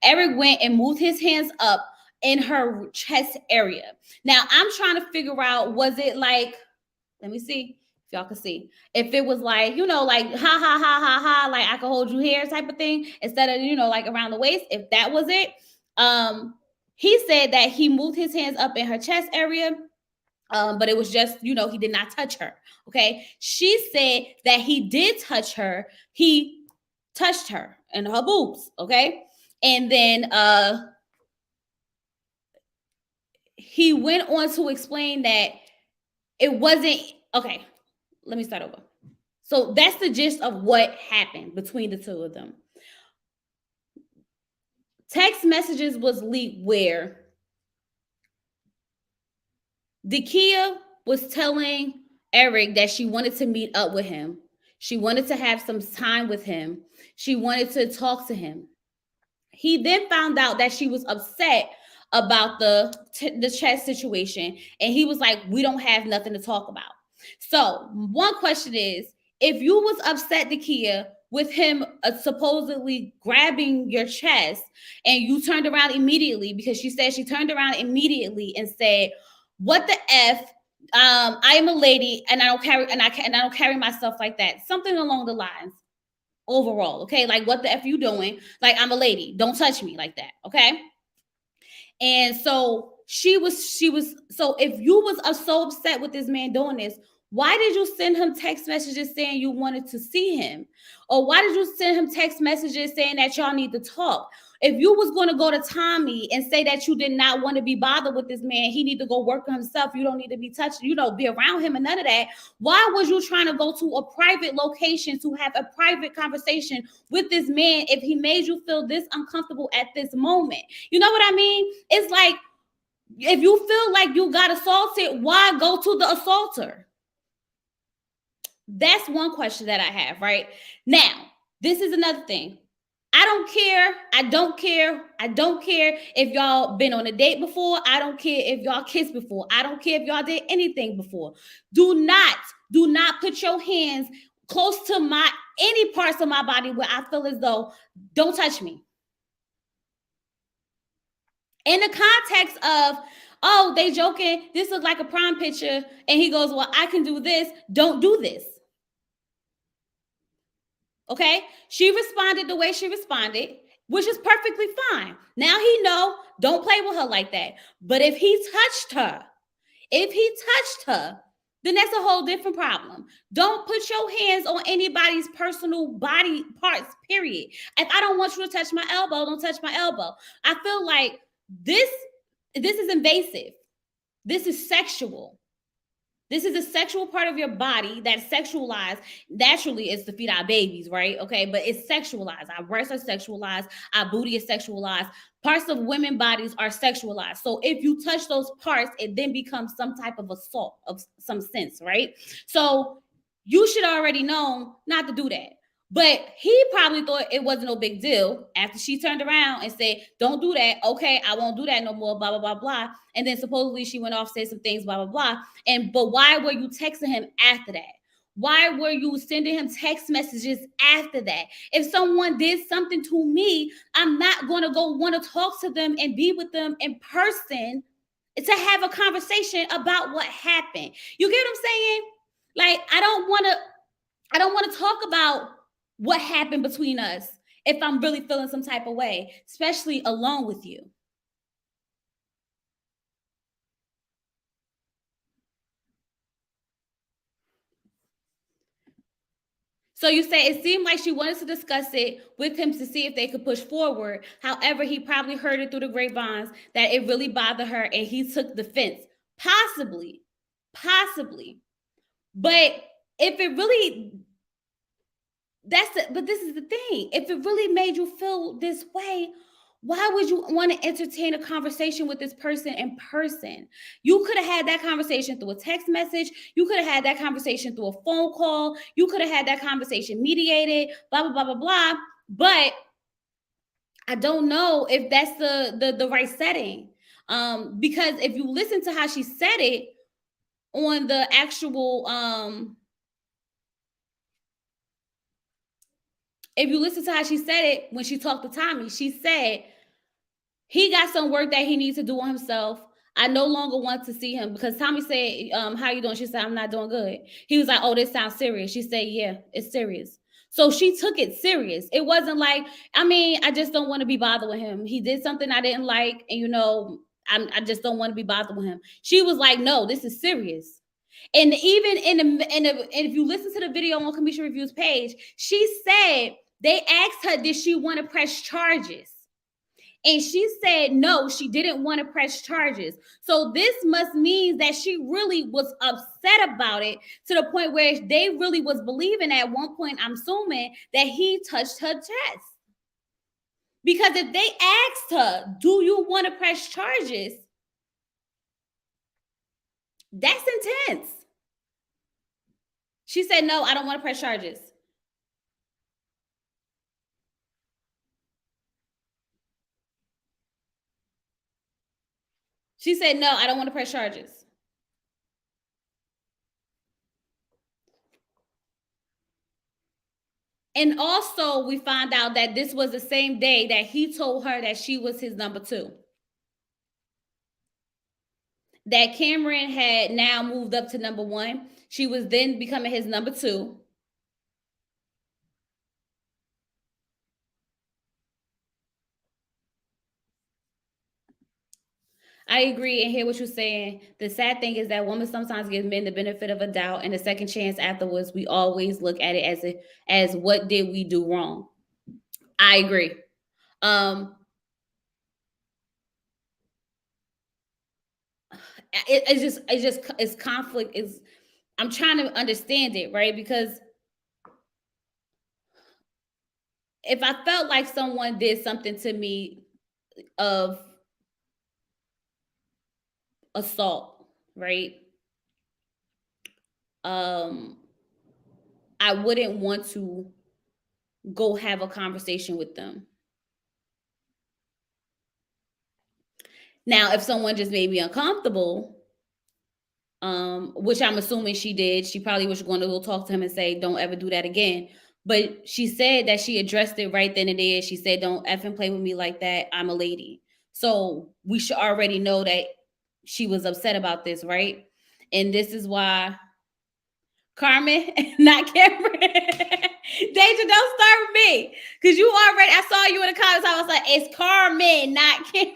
Eric went and moved his hands up in her chest area. Now I'm trying to figure out, was it like, let me see if y'all can see, if it was like, like ha ha ha ha ha, like I can hold you here type of thing, instead of like around the waist, if that was it. He said that he moved his hands up in her chest area, but it was just, he did not touch her. Okay. She said that he did touch her. He touched her and her boobs. Okay. And then he went on to explain that it wasn't okay. Let me start over. So that's the gist of what happened between the two of them. Text messages was leaked where Dakia was telling Eric that she wanted to meet up with him. She wanted to have some time with him. She wanted to talk to him. He then found out that she was upset about the chest situation, and he was like, we don't have nothing to talk about. So one question is, if you was upset, Dakia, with him supposedly grabbing your chest, and you turned around immediately, because she said she turned around immediately and said, what the F, I am a lady and I don't carry myself like that, something along the lines. Overall, okay, like, what the F you doing? Like, I'm a lady, don't touch me like that. Okay. And so she was so if you was so upset with this man doing this, why did you send him text messages saying you wanted to see him? Or why did you send him text messages saying that y'all need to talk? If you was going to go to Tommy and say that you did not want to be bothered with this man, he need to go work on himself, you don't need to be touched, be around him and none of that, why was you trying to go to a private location to have a private conversation with this man if he made you feel this uncomfortable at this moment? You know what I mean? It's like, if you feel like you got assaulted, why go to the assaulter? That's one question that I have, right? Now, this is another thing. I don't care. I don't care if y'all been on a date before. I don't care if y'all kissed before. I don't care if y'all did anything before. Do not put your hands close to any parts of my body where I feel as though, don't touch me. In the context of, oh, they joking, this looks like a prom picture, and he goes, well, I can do this, don't do this. Okay, she responded the way she responded. which is perfectly fine. Now he know, don't play with her like that. But if he touched her, then that's a whole different problem. Don't put your hands on anybody's personal body parts, period. If I don't want you to touch my elbow, don't touch my elbow. I feel like this is invasive. This is sexual. This is a sexual part of your body that's sexualized. Naturally, it's to feed our babies, right? Okay, but it's sexualized. Our breasts are sexualized. Our booty is sexualized. Parts of women's bodies are sexualized. So if you touch those parts, it then becomes some type of assault of some sense, right? So you should already know not to do that. But he probably thought it wasn't no big deal after she turned around and said, don't do that. Okay, I won't do that no more, blah, blah, blah, blah. And then supposedly she went off, said some things, blah, blah, blah. But why were you texting him after that? Why were you sending him text messages after that? If someone did something to me, I'm not going to go want to talk to them and be with them in person to have a conversation about what happened. You get what I'm saying? Like, I don't want to talk about what happened between us if I'm really feeling some type of way, especially alone with you. So you say it seemed like she wanted to discuss it with him to see if they could push forward. However, he probably heard it through the grapevines that it really bothered her and he took defense. Possibly. But if it really, but this is the thing. If it really made you feel this way, why would you want to entertain a conversation with this person in person? You could have had that conversation through a text message. You could have had that conversation through a phone call. You could have had that conversation mediated, blah, blah, blah, blah, blah. But I don't know if that's the right setting. Because if you listen to how she said it on the actual if you listen to how she said it when she talked to Tommy, she said he got some work that he needs to do on himself. I no longer want to see him because Tommy said, how you doing? She said, I'm not doing good. He was like, oh, this sounds serious. She said, yeah, it's serious. So she took it serious. It wasn't like, I just don't want to be bothered with him. He did something I didn't like. And, I just don't want to be bothered with him. She was like, no, this is serious. And even and if you listen to the video on Kamisha Review's page, she said they asked her, did she want to press charges? And she said no, she didn't want to press charges. So this must mean that she really was upset about it to the point where they really was believing at one point, I'm assuming, that he touched her chest. Because if they asked her, do you want to press charges? That's intense. She said, no, I don't want to press charges. She said, no, I don't want to press charges. And also, we found out that this was the same day that he told her that she was his number 2. That Cameron had now moved up to number 1. She was then becoming his number 2. I agree and hear what you're saying. The sad thing is that women sometimes give men the benefit of a doubt and a second chance afterwards. We always look at it as what did we do wrong? I agree. It's conflict. I'm trying to understand it, right? Because if I felt like someone did something to me of assault, right? I wouldn't want to go have a conversation with them. Now, if someone just made me uncomfortable, which I'm assuming she did, she probably was going to go talk to him and say, don't ever do that again. But she said that she addressed it right then and there. She said, don't effing play with me like that. I'm a lady. So we should already know that she was upset about this, right? And this is why Carmen, not Cameron. Deja, don't start with me. Because you already, I saw you in the comments. I was like, it's Carmen, not Kim.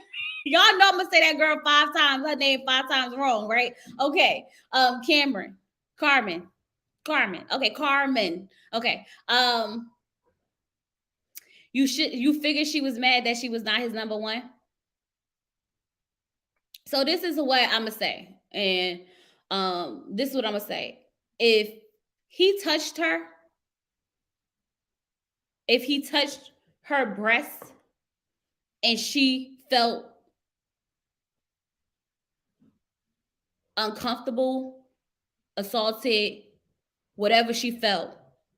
Y'all know I'm gonna say that girl 5 times, her name 5 times wrong, right? Okay. Cameron. Carmen. Okay, Carmen. Okay. You figured she was mad that she was not his number one. So this is what I'm gonna say. And this is what I'm gonna say. If he touched her, if he touched her breast and she felt uncomfortable, assaulted, whatever she felt,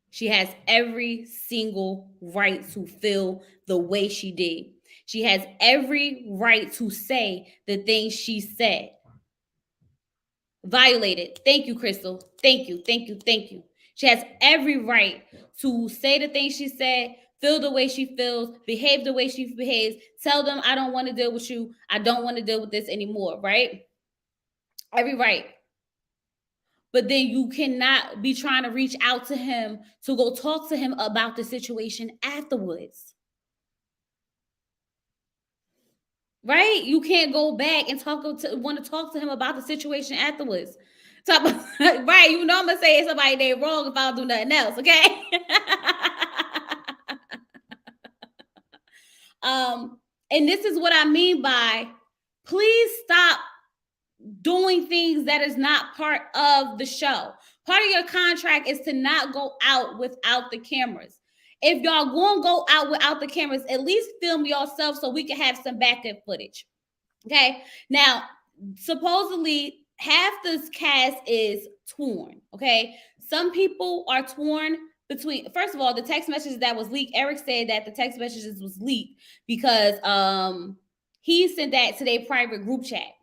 she has every single right to feel the way she did. She has every right to say the things she said. Violated. Thank you, Crystal. Thank you. Thank you. Thank you. She has every right to say the things she said, feel the way she feels, behave the way she behaves, tell them, I don't want to deal with you. I don't want to deal with this anymore, right? Every right. But then you cannot be trying to reach out to him to go talk to him about the situation afterwards. Right? You can't go back and want to talk to him about the situation afterwards. Right? You know I'm gonna say somebody they wrong if I don't do nothing else, okay? And this is what I mean by please stop doing things that is not part of the show. Part of your contract is to not go out without the cameras. If y'all gonna go out without the cameras, at least film yourself so we can have some backup footage. Okay. Now, supposedly half this cast is torn. Okay. Some people are torn between, first of all, the text messages that was leaked. Eric said that the text messages was leaked because he sent that to their private group chat.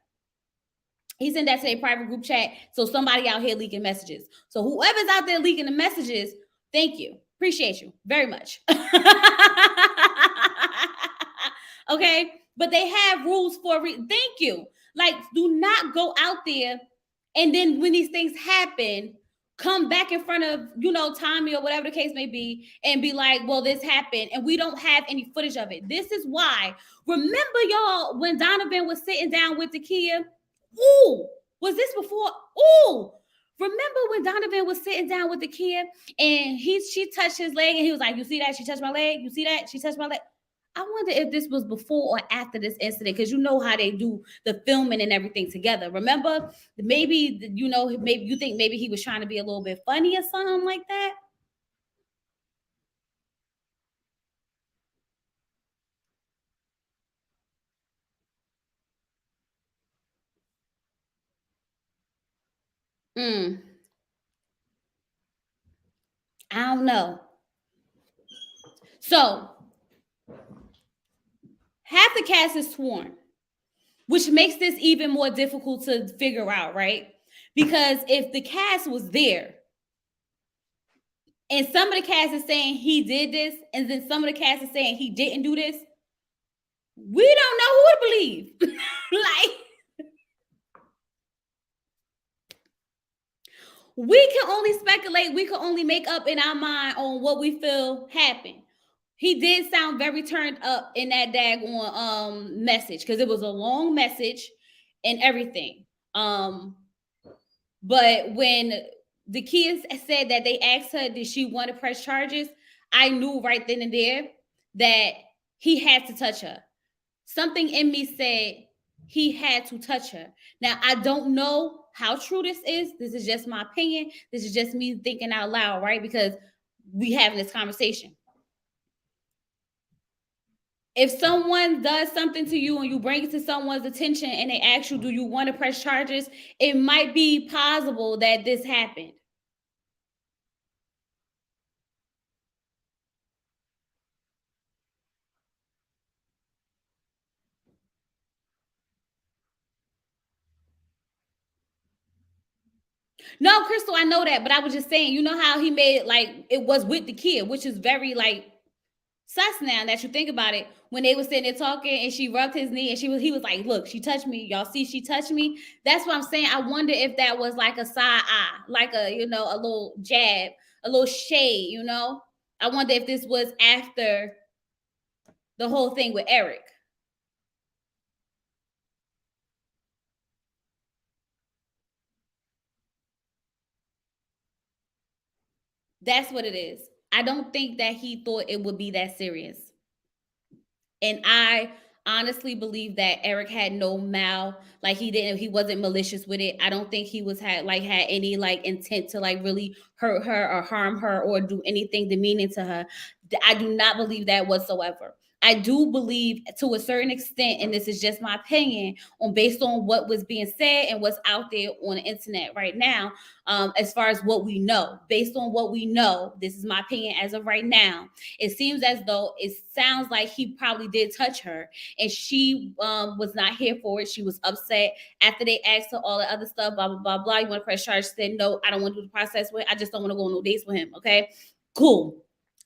He sent that to a private group chat. So somebody out here leaking messages. So whoever's out there leaking the messages, thank you. Appreciate you very much. Okay. But they have rules for thank you. Like, do not go out there and then when these things happen, come back in front of, Tommy or whatever the case may be and be like, well, this happened and we don't have any footage of it. This is why. Remember, y'all, when Donovan was sitting down with the Kia? Ooh, was this before? Ooh, remember when Donovan was sitting down with the kid and she touched his leg and he was like, you see that? She touched my leg. You see that? She touched my leg. I wonder if this was before or after this incident, because you know how they do the filming and everything together. Remember, maybe, maybe you think maybe he was trying to be a little bit funny or something like that. I don't know. So half the cast is sworn, which makes this even more difficult to figure out, right? Because if the cast was there and some of the cast is saying he did this, and then some of the cast is saying he didn't do this, we don't know who to believe. Like, we can only speculate, we can only make up in our mind on what we feel happened. He did sound very turned up in that daggone message because it was a long message and everything. But when the kids said that they asked her, did she want to press charges? I knew right then and there that he had to touch her. Something in me said he had to touch her. Now, I don't know how true this is. This is just my opinion. This is just me thinking out loud, right? Because we having this conversation. If someone does something to you and you bring it to someone's attention and they ask you, do you want to press charges? It might be possible that this happened. No, Crystal, I know that, but I was just saying, you know how he made it like it was with the kid, which is very like sus now that you think about it. When they were sitting there talking and she rubbed his knee and he was like, look, she touched me. Y'all see, she touched me. That's what I'm saying. I wonder if that was like a side eye, like a, a little jab, a little shade, I wonder if this was after the whole thing with Eric. That's what it is. I don't think that he thought it would be that serious. And I honestly believe that Eric had no like he wasn't malicious with it. I don't think he had any like intent to like really hurt her or harm her or do anything demeaning to her. I do not believe that whatsoever. I do believe to a certain extent, and this is just my opinion, on based on what was being said and what's out there on the internet right now, as far as what we know. Based on what we know, this is my opinion as of right now. It seems as though it sounds like he probably did touch her, and she was not here for it. She was upset after they asked her all the other stuff, blah blah blah blah. You want to press charge? She said no, I don't want to do the process with. I just don't want to go on no dates with him. Okay, cool.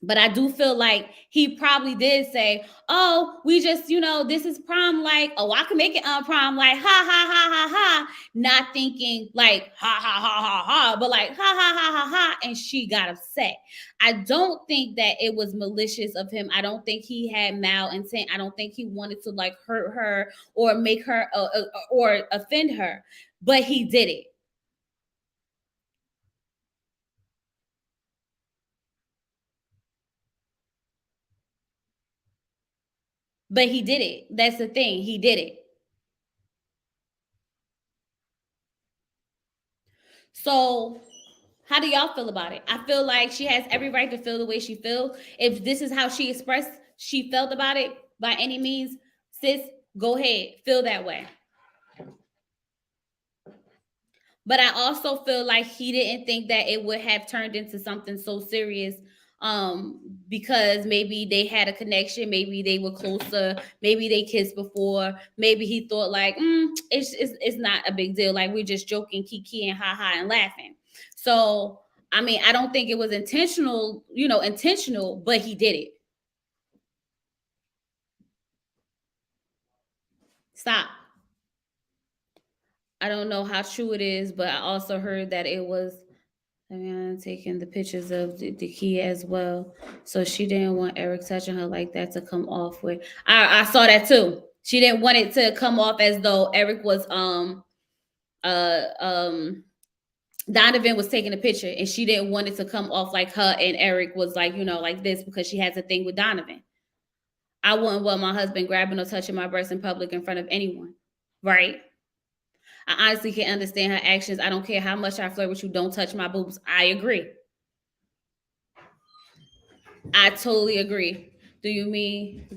But I do feel like he probably did say, "Oh, we just, this is prom like, oh, I can make it on prom like, ha ha ha ha ha," not thinking like ha ha ha ha ha, but like ha ha ha ha ha, and she got upset. I don't think that it was malicious of him. I don't think he had malintent. I don't think he wanted to like hurt her or make her or offend her, but he did it. But he did it. That's the thing. He did it. So, how do y'all feel about it? I feel like she has every right to feel the way she feels. If this is how she felt about it by any means, sis, go ahead, feel that way. But I also feel like he didn't think that it would have turned into something so serious, because maybe they had a connection, maybe they were closer, maybe they kissed before, maybe he thought like it's not a big deal, like we're just joking, kiki and ha ha and laughing. So I mean, I don't think it was intentional, but he did it. Stop. I don't know how true it is, but I also heard that it was taking the pictures of the key as well. So she didn't want Eric touching her like that to come off with. I saw that too. She didn't want it to come off as though Eric was uh um Donovan was taking a picture, and she didn't want it to come off like her and Eric was like, like this, because she has a thing with Donovan. I wouldn't want my husband grabbing or touching my breast in public in front of anyone. Right? I honestly can't understand her actions. I don't care how much I flirt with you. Don't touch my boobs. I agree. I totally agree. Do you mean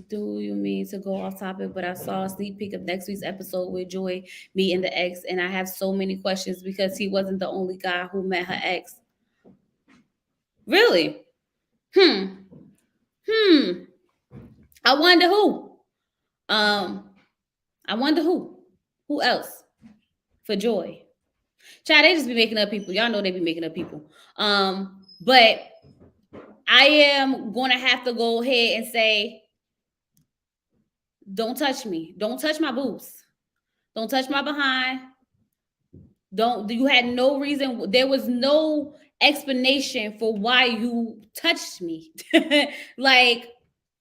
to go off topic? But I saw a sneak peek of next week's episode with Joy meeting the ex, and I have so many questions because he wasn't the only guy who met her ex. Really? Hmm. Hmm. I wonder who. Um. I wonder who. Who else for Joy? Child, they just be making up people. Y'all know they be making up people. But I am going to have to go ahead and say, don't touch me. Don't touch my boobs. Don't touch my behind. Don't. You had no reason. There was no explanation for why you touched me. Like,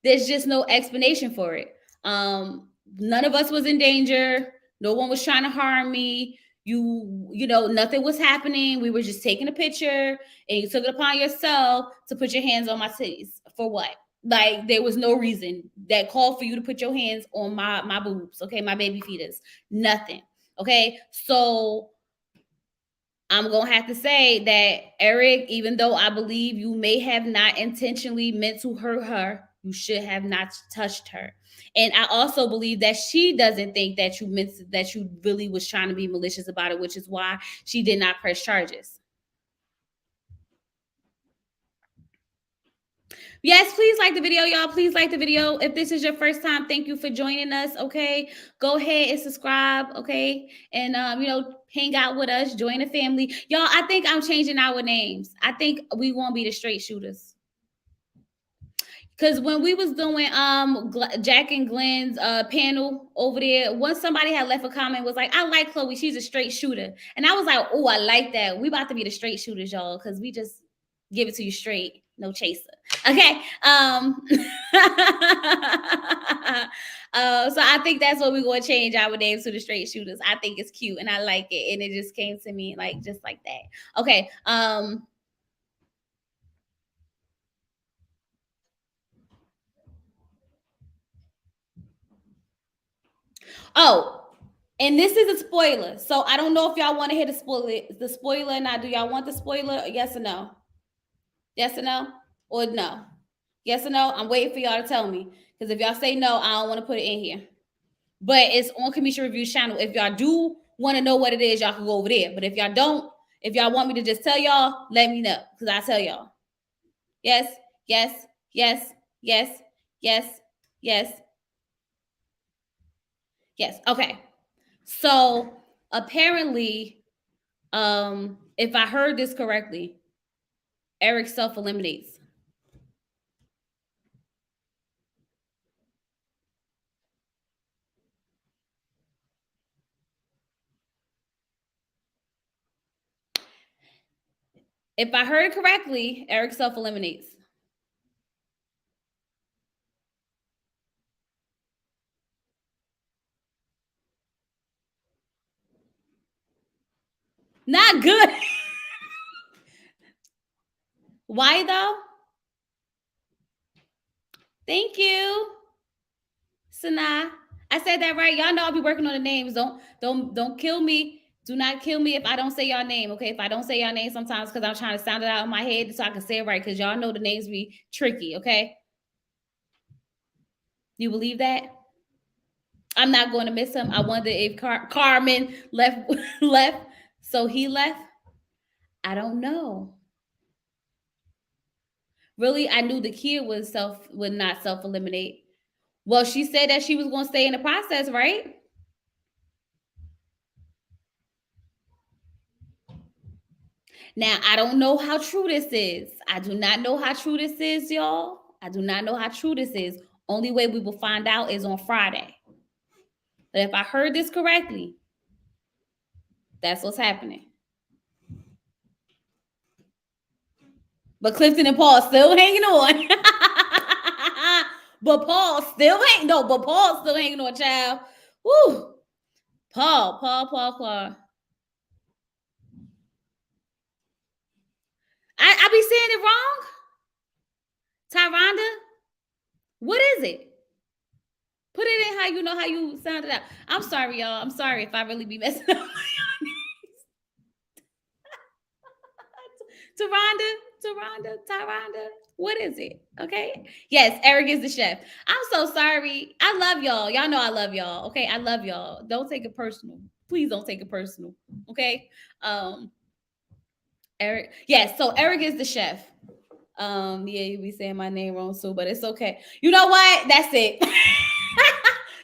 there's just no explanation for it. None of us was in danger. No one was trying to harm me. Nothing was happening. We were just taking a picture, and you took it upon yourself to put your hands on my titties. For what? Like, there was no reason that called for you to put your hands on my boobs, okay, my baby fetus. Nothing. Okay, so I'm going to have to say that Eric, even though I believe you may have not intentionally meant to hurt her, you should have not touched her. And I also believe that she doesn't think that you really was trying to be malicious about it, which is why she did not press charges. Yes, please like the video, y'all. Please like the video. If this is your first time, thank you for joining us. Okay, go ahead and subscribe. Okay, and hang out with us, join the family, y'all. I think I'm changing our names. I think we won't be the straight shooters. Because when we was doing Jack and Glenn's panel over there, once somebody had left a comment, was like, I like Chloe, she's a straight shooter. And I was like, oh, I like that. We about to be the straight shooters, y'all, because we just give it to you straight. no chaser. Okay. So I think that's what we're gonna change our names to the straight shooters. I think it's cute and I like it, and it just came to me like just like that. Okay. Oh, and this is a spoiler. So I don't know if y'all want to hear the spoiler or not. Do y'all want the spoiler? Yes or no? Yes or no? Or no? Yes or no? I'm waiting for y'all to tell me. Because if y'all say no, I don't want to put it in here. But it's on Kamisha Reviews channel. If y'all do want to know what it is, y'all can go over there. But if y'all don't, if y'all want me to just tell y'all, let me know. Because I tell y'all. Yes, yes, yes, yes, yes, yes, yes. Okay. So apparently, if I heard this correctly, Eric self-eliminates. If I heard it correctly, Eric self-eliminates. Not good. Why though? Thank you, Sanaa. I said that right. Y'all know I'll be working on the names. Don't kill me. Do not kill me if I don't say y'all name. Okay. If I don't say y'all name sometimes because I'm trying to sound it out in my head so I can say it right. Because y'all know the names be tricky. Okay. You believe that? I'm not going to miss him. I wonder if Carmen left left. So he left. I don't know. Really, I knew the kid would not self eliminate. Well, she said that she was going to stay in the process, right? Now, I don't know how true this is. I do not know how true this is, y'all. I do not know how true this is. Only way we will find out is on Friday. But if I heard this correctly, that's what's happening. But Clifton and Paul still hanging on. But Paul still hanging on, child. Woo. Paul. I be saying it wrong. Tyronda, what is it? Put it in how you sound it out. I'm sorry, y'all. I'm sorry if I really be messing up. Tyronda. What is it? Okay. Yes, Eric is the chef. I'm so sorry. I love y'all. Y'all know I love y'all. Okay. I love y'all. Don't take it personal. Please don't take it personal. Okay. Um, Eric. Yes, so Eric is the chef. Yeah, you be saying my name wrong too, but it's okay. You know what? That's it.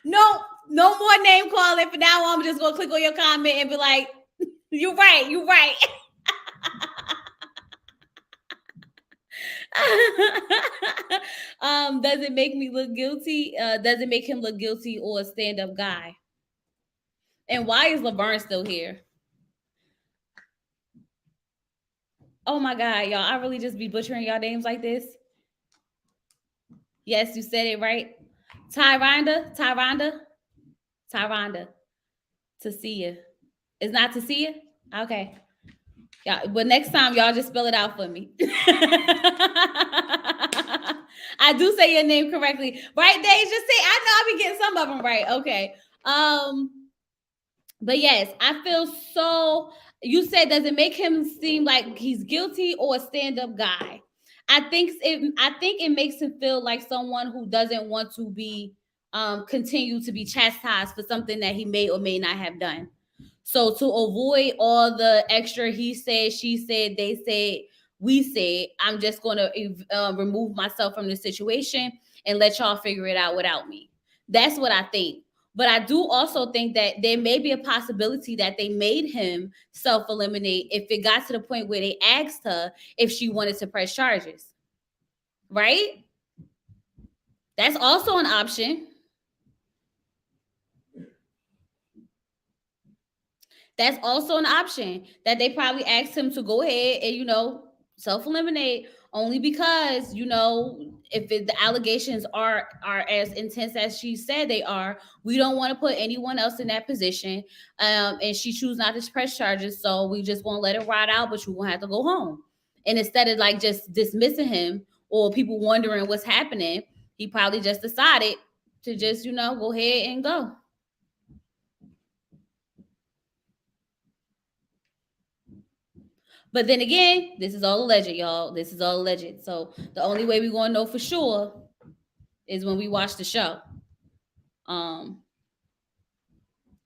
No more name calling. For now, I'm just gonna click on your comment and be like, "You're right. You're right." Does it make me look guilty? Does it make him look guilty or a stand-up guy? And why is Laverne still here? Oh my god, y'all! I really just be butchering y'all names like this. Yes, you said it right. Tyronda. To see you. It's not to see you? Okay. Yeah, but next time y'all just spell it out for me. I do say your name correctly. Right, Dave? Just say I know I be getting some of them right. Okay. But yes, I feel so. You said, does it make him seem like he's guilty or a stand-up guy? I think it makes him feel like someone who doesn't want to be continue to be chastised for something that he may or may not have done. So to avoid all the extra he said, she said, they said, we said, I'm just going to remove myself from the situation and let y'all figure it out without me. That's what I think. But I do also think that there may be a possibility that they made him self eliminate if it got to the point where they asked her if she wanted to press charges. Right? That's also an option. That's also an option that they probably asked him to go ahead and, self eliminate only because, you know, if the allegations are as intense as she said they are, we don't want to put anyone else in that position. And she choose not to press charges, so we just won't let it ride out, but you won't have to go home. And instead of like just dismissing him or people wondering what's happening, he probably just decided to just, you know, go ahead and go. But then again, this is all alleged, y'all. This is all alleged. So the only way we're gonna know for sure is when we watch the show. Um,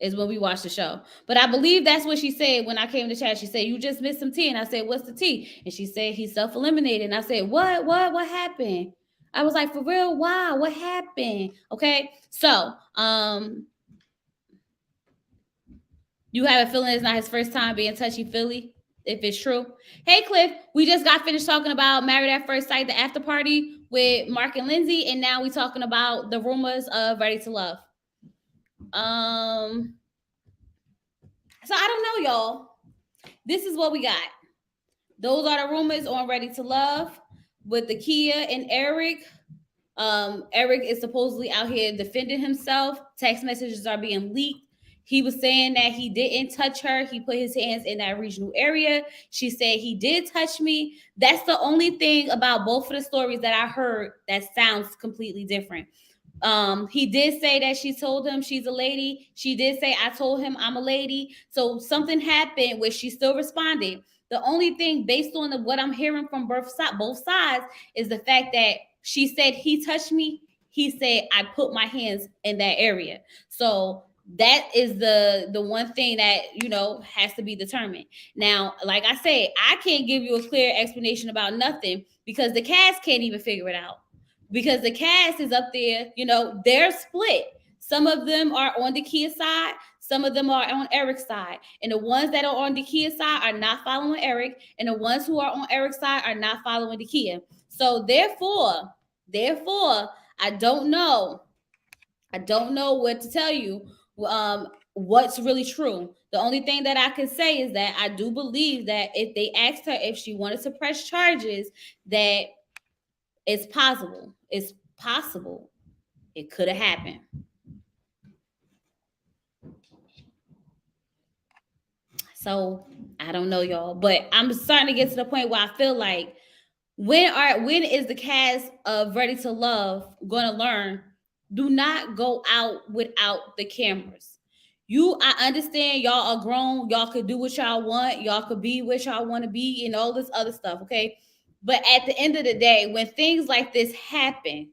is when we watch the show. But I believe that's what she said when I came to chat. She said, "You just missed some tea." And I said, "What's the tea?" And she said, "He's self-eliminated." And I said, What happened?" I was like, "For real? Why? What happened?" Okay. So, you have a feeling it's not his first time being touchy-feely, if it's true. Hey, Cliff, we just got finished talking about Married at First Sight, the after party with Mark and Lindsay, and now we're talking about the rumors of Ready to Love. So I don't know, y'all. This is what we got. Those are the rumors on Ready to Love with the Kia and Eric. Eric is supposedly out here defending himself. Text messages are being leaked. He was saying that he didn't touch her. He put his hands in that regional area. She said he did touch me. That's the only thing about both of the stories that I heard that sounds completely different. He did say that she told him she's a lady. She did say, I told him I'm a lady. So something happened where she still responded. The only thing based on what I'm hearing from both sides is the fact that she said he touched me. He said I put my hands in that area. So that is the one thing that, you know, has to be determined. Now, like I said, I can't give you a clear explanation about nothing because the cast can't even figure it out. Because the cast is up there, you know, they're split. Some of them are on the Kia side, some of them are on Eric's side. And the ones that are on the Kia side are not following Eric, and the ones who are on Eric's side are not following the Kia. So therefore, I don't know what to tell you. What's really true. The only thing that I can say is that I do believe that if they asked her if she wanted to press charges, that it's possible. It's possible. It could have happened. So I don't know, y'all, but I'm starting to get to the point where I feel like when is the cast of Ready to Love gonna learn? Do not go out without the cameras. I understand y'all are grown. Y'all could do what y'all want. Y'all could be what y'all want to be and all this other stuff. Okay. But at the end of the day, when things like this happen,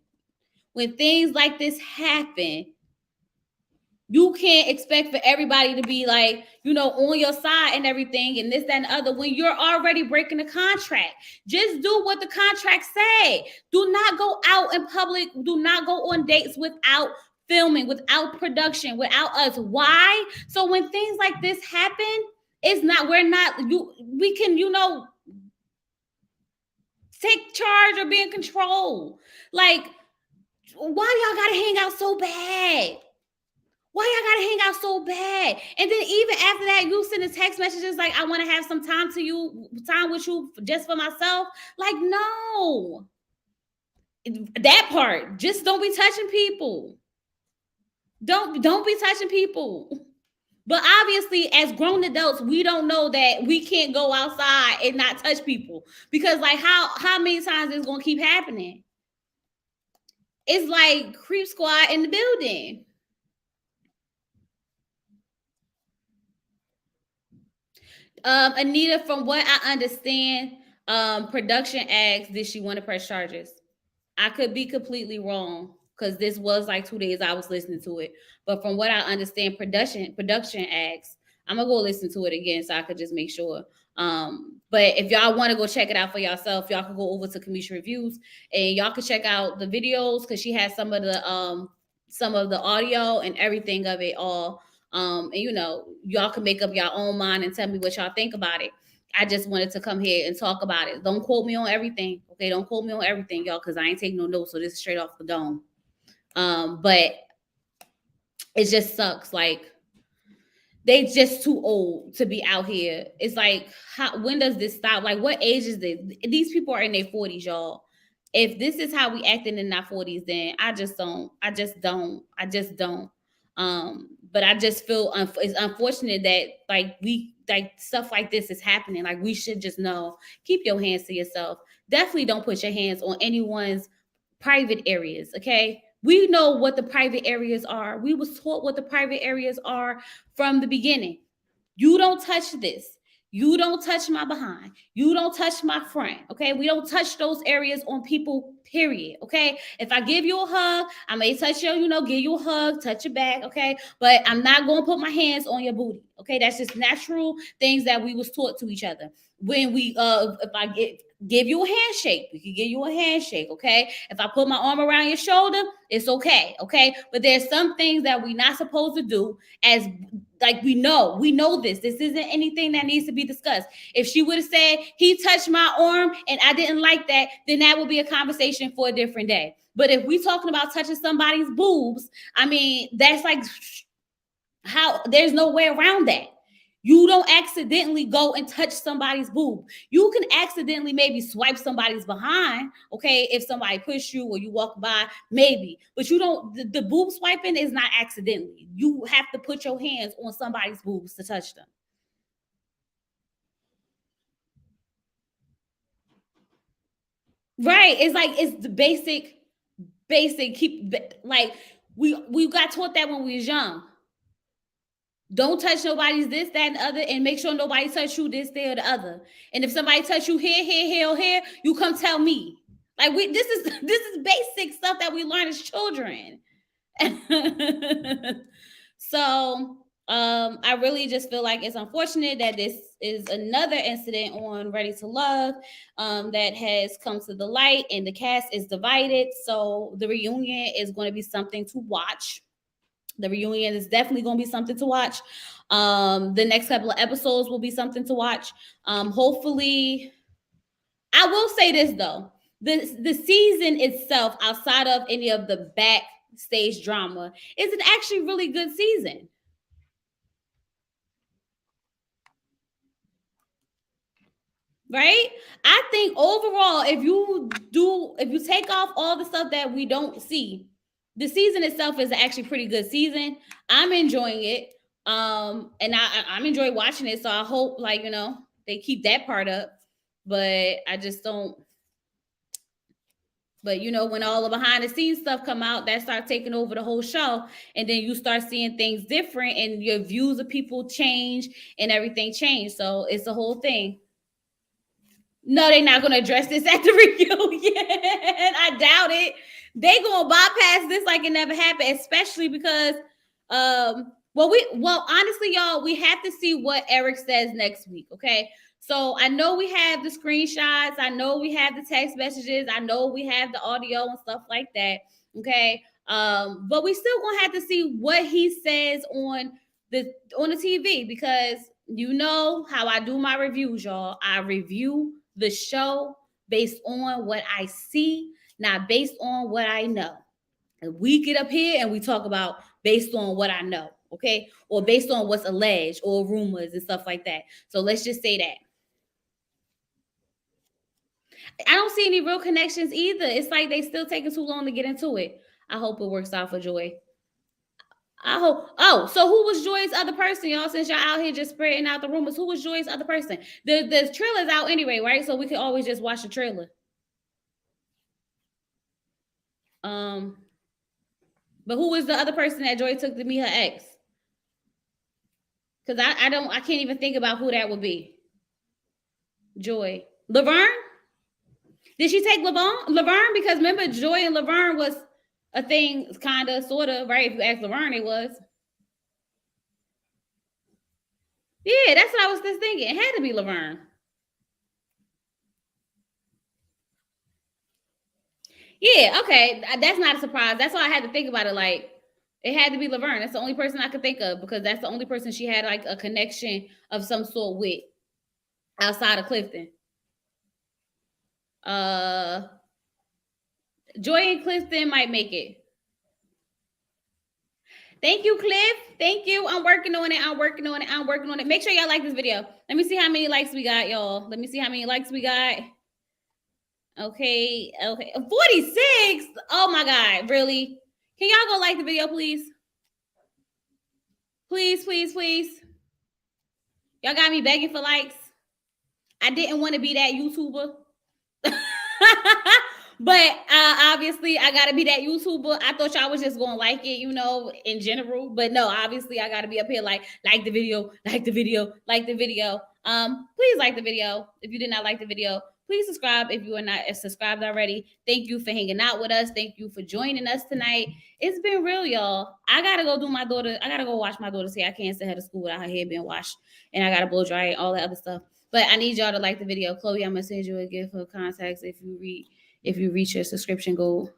you can't expect for everybody to be like, you know, on your side and everything and this, that, and the other when you're already breaking the contract. Just do what the contract say. Do not go out in public. Do not go on dates without filming, without production, without us. Why? So when things like this happen, we can, you know, take charge or be in control. Like, why y'all gotta hang out so bad? Why y'all gotta hang out so bad? And then even after that, you sending text messages like, I want to have some time with you just for myself. Like, no. That part. Just don't be touching people. Don't be touching people. But obviously, as grown adults, we don't know that we can't go outside and not touch people. Because like how many times is gonna keep happening? It's like creep squad in the building. Anita, from what I understand, production asked, did she want to press charges? I could be completely wrong because this was like 2 days I was listening to it. But from what I understand, production asked. I'm gonna go listen to it again so I could just make sure. But if y'all want to go check it out for yourself, y'all can go over to Kamisha Reviews and y'all can check out the videos because she has some of the audio and everything of it all. And you know, y'all can make up your own mind and tell me what y'all think about it. I just wanted to come here and talk about it. Don't quote me on everything. Okay, don't quote me on everything, y'all, because I ain't taking no notes. So this is straight off the dome. But it just sucks. Like, They just too old to be out here. It's like, when does this stop? Like, what age is this? These people are in their 40s, y'all. If this is how we acting in our 40s, then I just don't. I just don't. I just don't. But I just feel it's unfortunate that like stuff like this is happening. Like, we should just know. Keep your hands to yourself. Definitely don't put your hands on anyone's private areas. Okay, we know what the private areas are. We was taught what the private areas are from the beginning. You don't touch this. You don't touch my behind. You don't touch my front. Okay. We don't touch those areas on people, period. Okay. If I give you a hug, I may touch you, give you a hug, touch your back. Okay. But I'm not going to put my hands on your booty. Okay. That's just natural things that we was taught to each other. When if I give you a handshake, we can give you a handshake. Okay. If I put my arm around your shoulder, it's okay. Okay. But there's some things that we're not supposed to do, as like we know this isn't anything that needs to be discussed. If she would have said he touched my arm and I didn't like that, then that would be a conversation for a different day. But if we talking about touching somebody's boobs, I mean, that's like, how, there's no way around that. You don't accidentally go and touch somebody's boob. You can accidentally maybe swipe somebody's behind, okay, if somebody push you or you walk by, maybe. But you don't, the boob swiping is not accidentally. You have to put your hands on somebody's boobs to touch them. Right. It's like, it's the basic keep, like, we got taught that when we was young. Don't touch nobody's this, that, and the other, and make sure nobody touch you this, there, or the other. And if somebody touch you here, you come tell me. Like, this is basic stuff that we learn as children. So I really just feel like it's unfortunate that this is another incident on Ready to Love that has come to the light, and the cast is divided. So the reunion is going to be something to watch. The reunion is definitely going to be something to watch. The next couple of episodes will be something to watch. Hopefully, I will say this though: the season itself, outside of any of the backstage drama, is an actually really good season. Right? I think overall, if you take off all the stuff that we don't see, the season itself is actually pretty good season. I'm enjoying it. And I'm enjoying watching it. So I hope, like, they keep that part up. But I just don't. But when all the behind the scenes stuff come out, that starts taking over the whole show, and then you start seeing things different, and your views of people change, and everything change. So it's the whole thing. No, they're not going to address this at the reunion. I doubt it. They going to bypass this like it never happened, especially because, honestly, y'all, we have to see what Eric says next week. Okay. So I know we have the screenshots. I know we have the text messages. I know we have the audio and stuff like that. Okay. But we still gonna have to see what he says on the TV, because you know how I do my reviews, y'all. I review the show based on what I see, not based on what I know. And we get up here and we talk about based on what I know, okay? Or based on what's alleged or rumors and stuff like that. So let's just say that. I don't see any real connections either. It's like they still taking too long to get into it. I hope it works out for Joy. I hope. Oh, so who was Joy's other person, y'all? Since y'all out here just spreading out the rumors, who was Joy's other person? The trailer's out anyway, right? So we can always just watch the trailer. Um, but who was the other person that Joy took to meet her ex? Because I can't even think about who that would be. Joy. Laverne? Did she take Laverne? Because remember, Joy and Laverne was a thing, kind of, sort of, right? If you ask Laverne, it was. Yeah, that's what I was just thinking. It had to be Laverne. Yeah, okay. That's not a surprise. That's why I had to think about it. Like, it had to be Laverne. That's the only person I could think of, because that's the only person she had like a connection of some sort with outside of Clifton. Uh Joy and Clifton might make it. Thank you, Cliff. Thank you. I'm working on it. I'm working on it. I'm working on it. Make sure y'all like this video. Let me see how many likes we got, y'all. Let me see how many likes we got. Okay. 46. Oh my God. Really? Can y'all go like the video, please? Please, please, please. Y'all got me begging for likes. I didn't want to be that YouTuber. But obviously I gotta be that YouTuber. I thought y'all was just gonna like it, in general. But no, obviously I gotta be up here like the video, like the video, like the video. Please like the video. If you did not like the video, please subscribe if you are not subscribed already. Thank you for hanging out with us. Thank you for joining us tonight. It's been real, y'all. I gotta go watch my daughter's hair. I can't send her to school without her hair being washed, and I gotta blow dry and all that other stuff. But I need y'all to like the video. Chloe, I'm gonna send you a gift of contacts if you reach your subscription goal.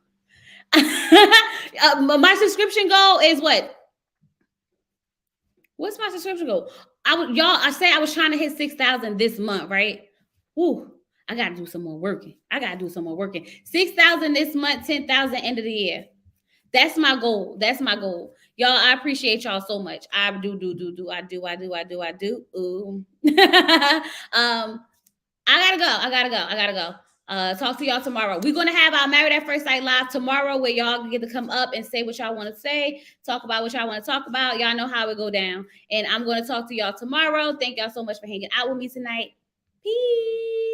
My subscription goal is what? What's my subscription goal? I say I was trying to hit 6,000 this month, right? Ooh, I gotta do some more working. 6,000 this month, 10,000 end of the year. That's my goal. Y'all, I appreciate y'all so much. I do. Ooh. I gotta go. Talk to y'all tomorrow. We're gonna have our Married at First Sight live tomorrow, where y'all get to come up and say what y'all want to say, talk about what y'all want to talk about. Y'all know how it go down. And I'm gonna talk to y'all tomorrow. Thank y'all so much for hanging out with me tonight. Peace.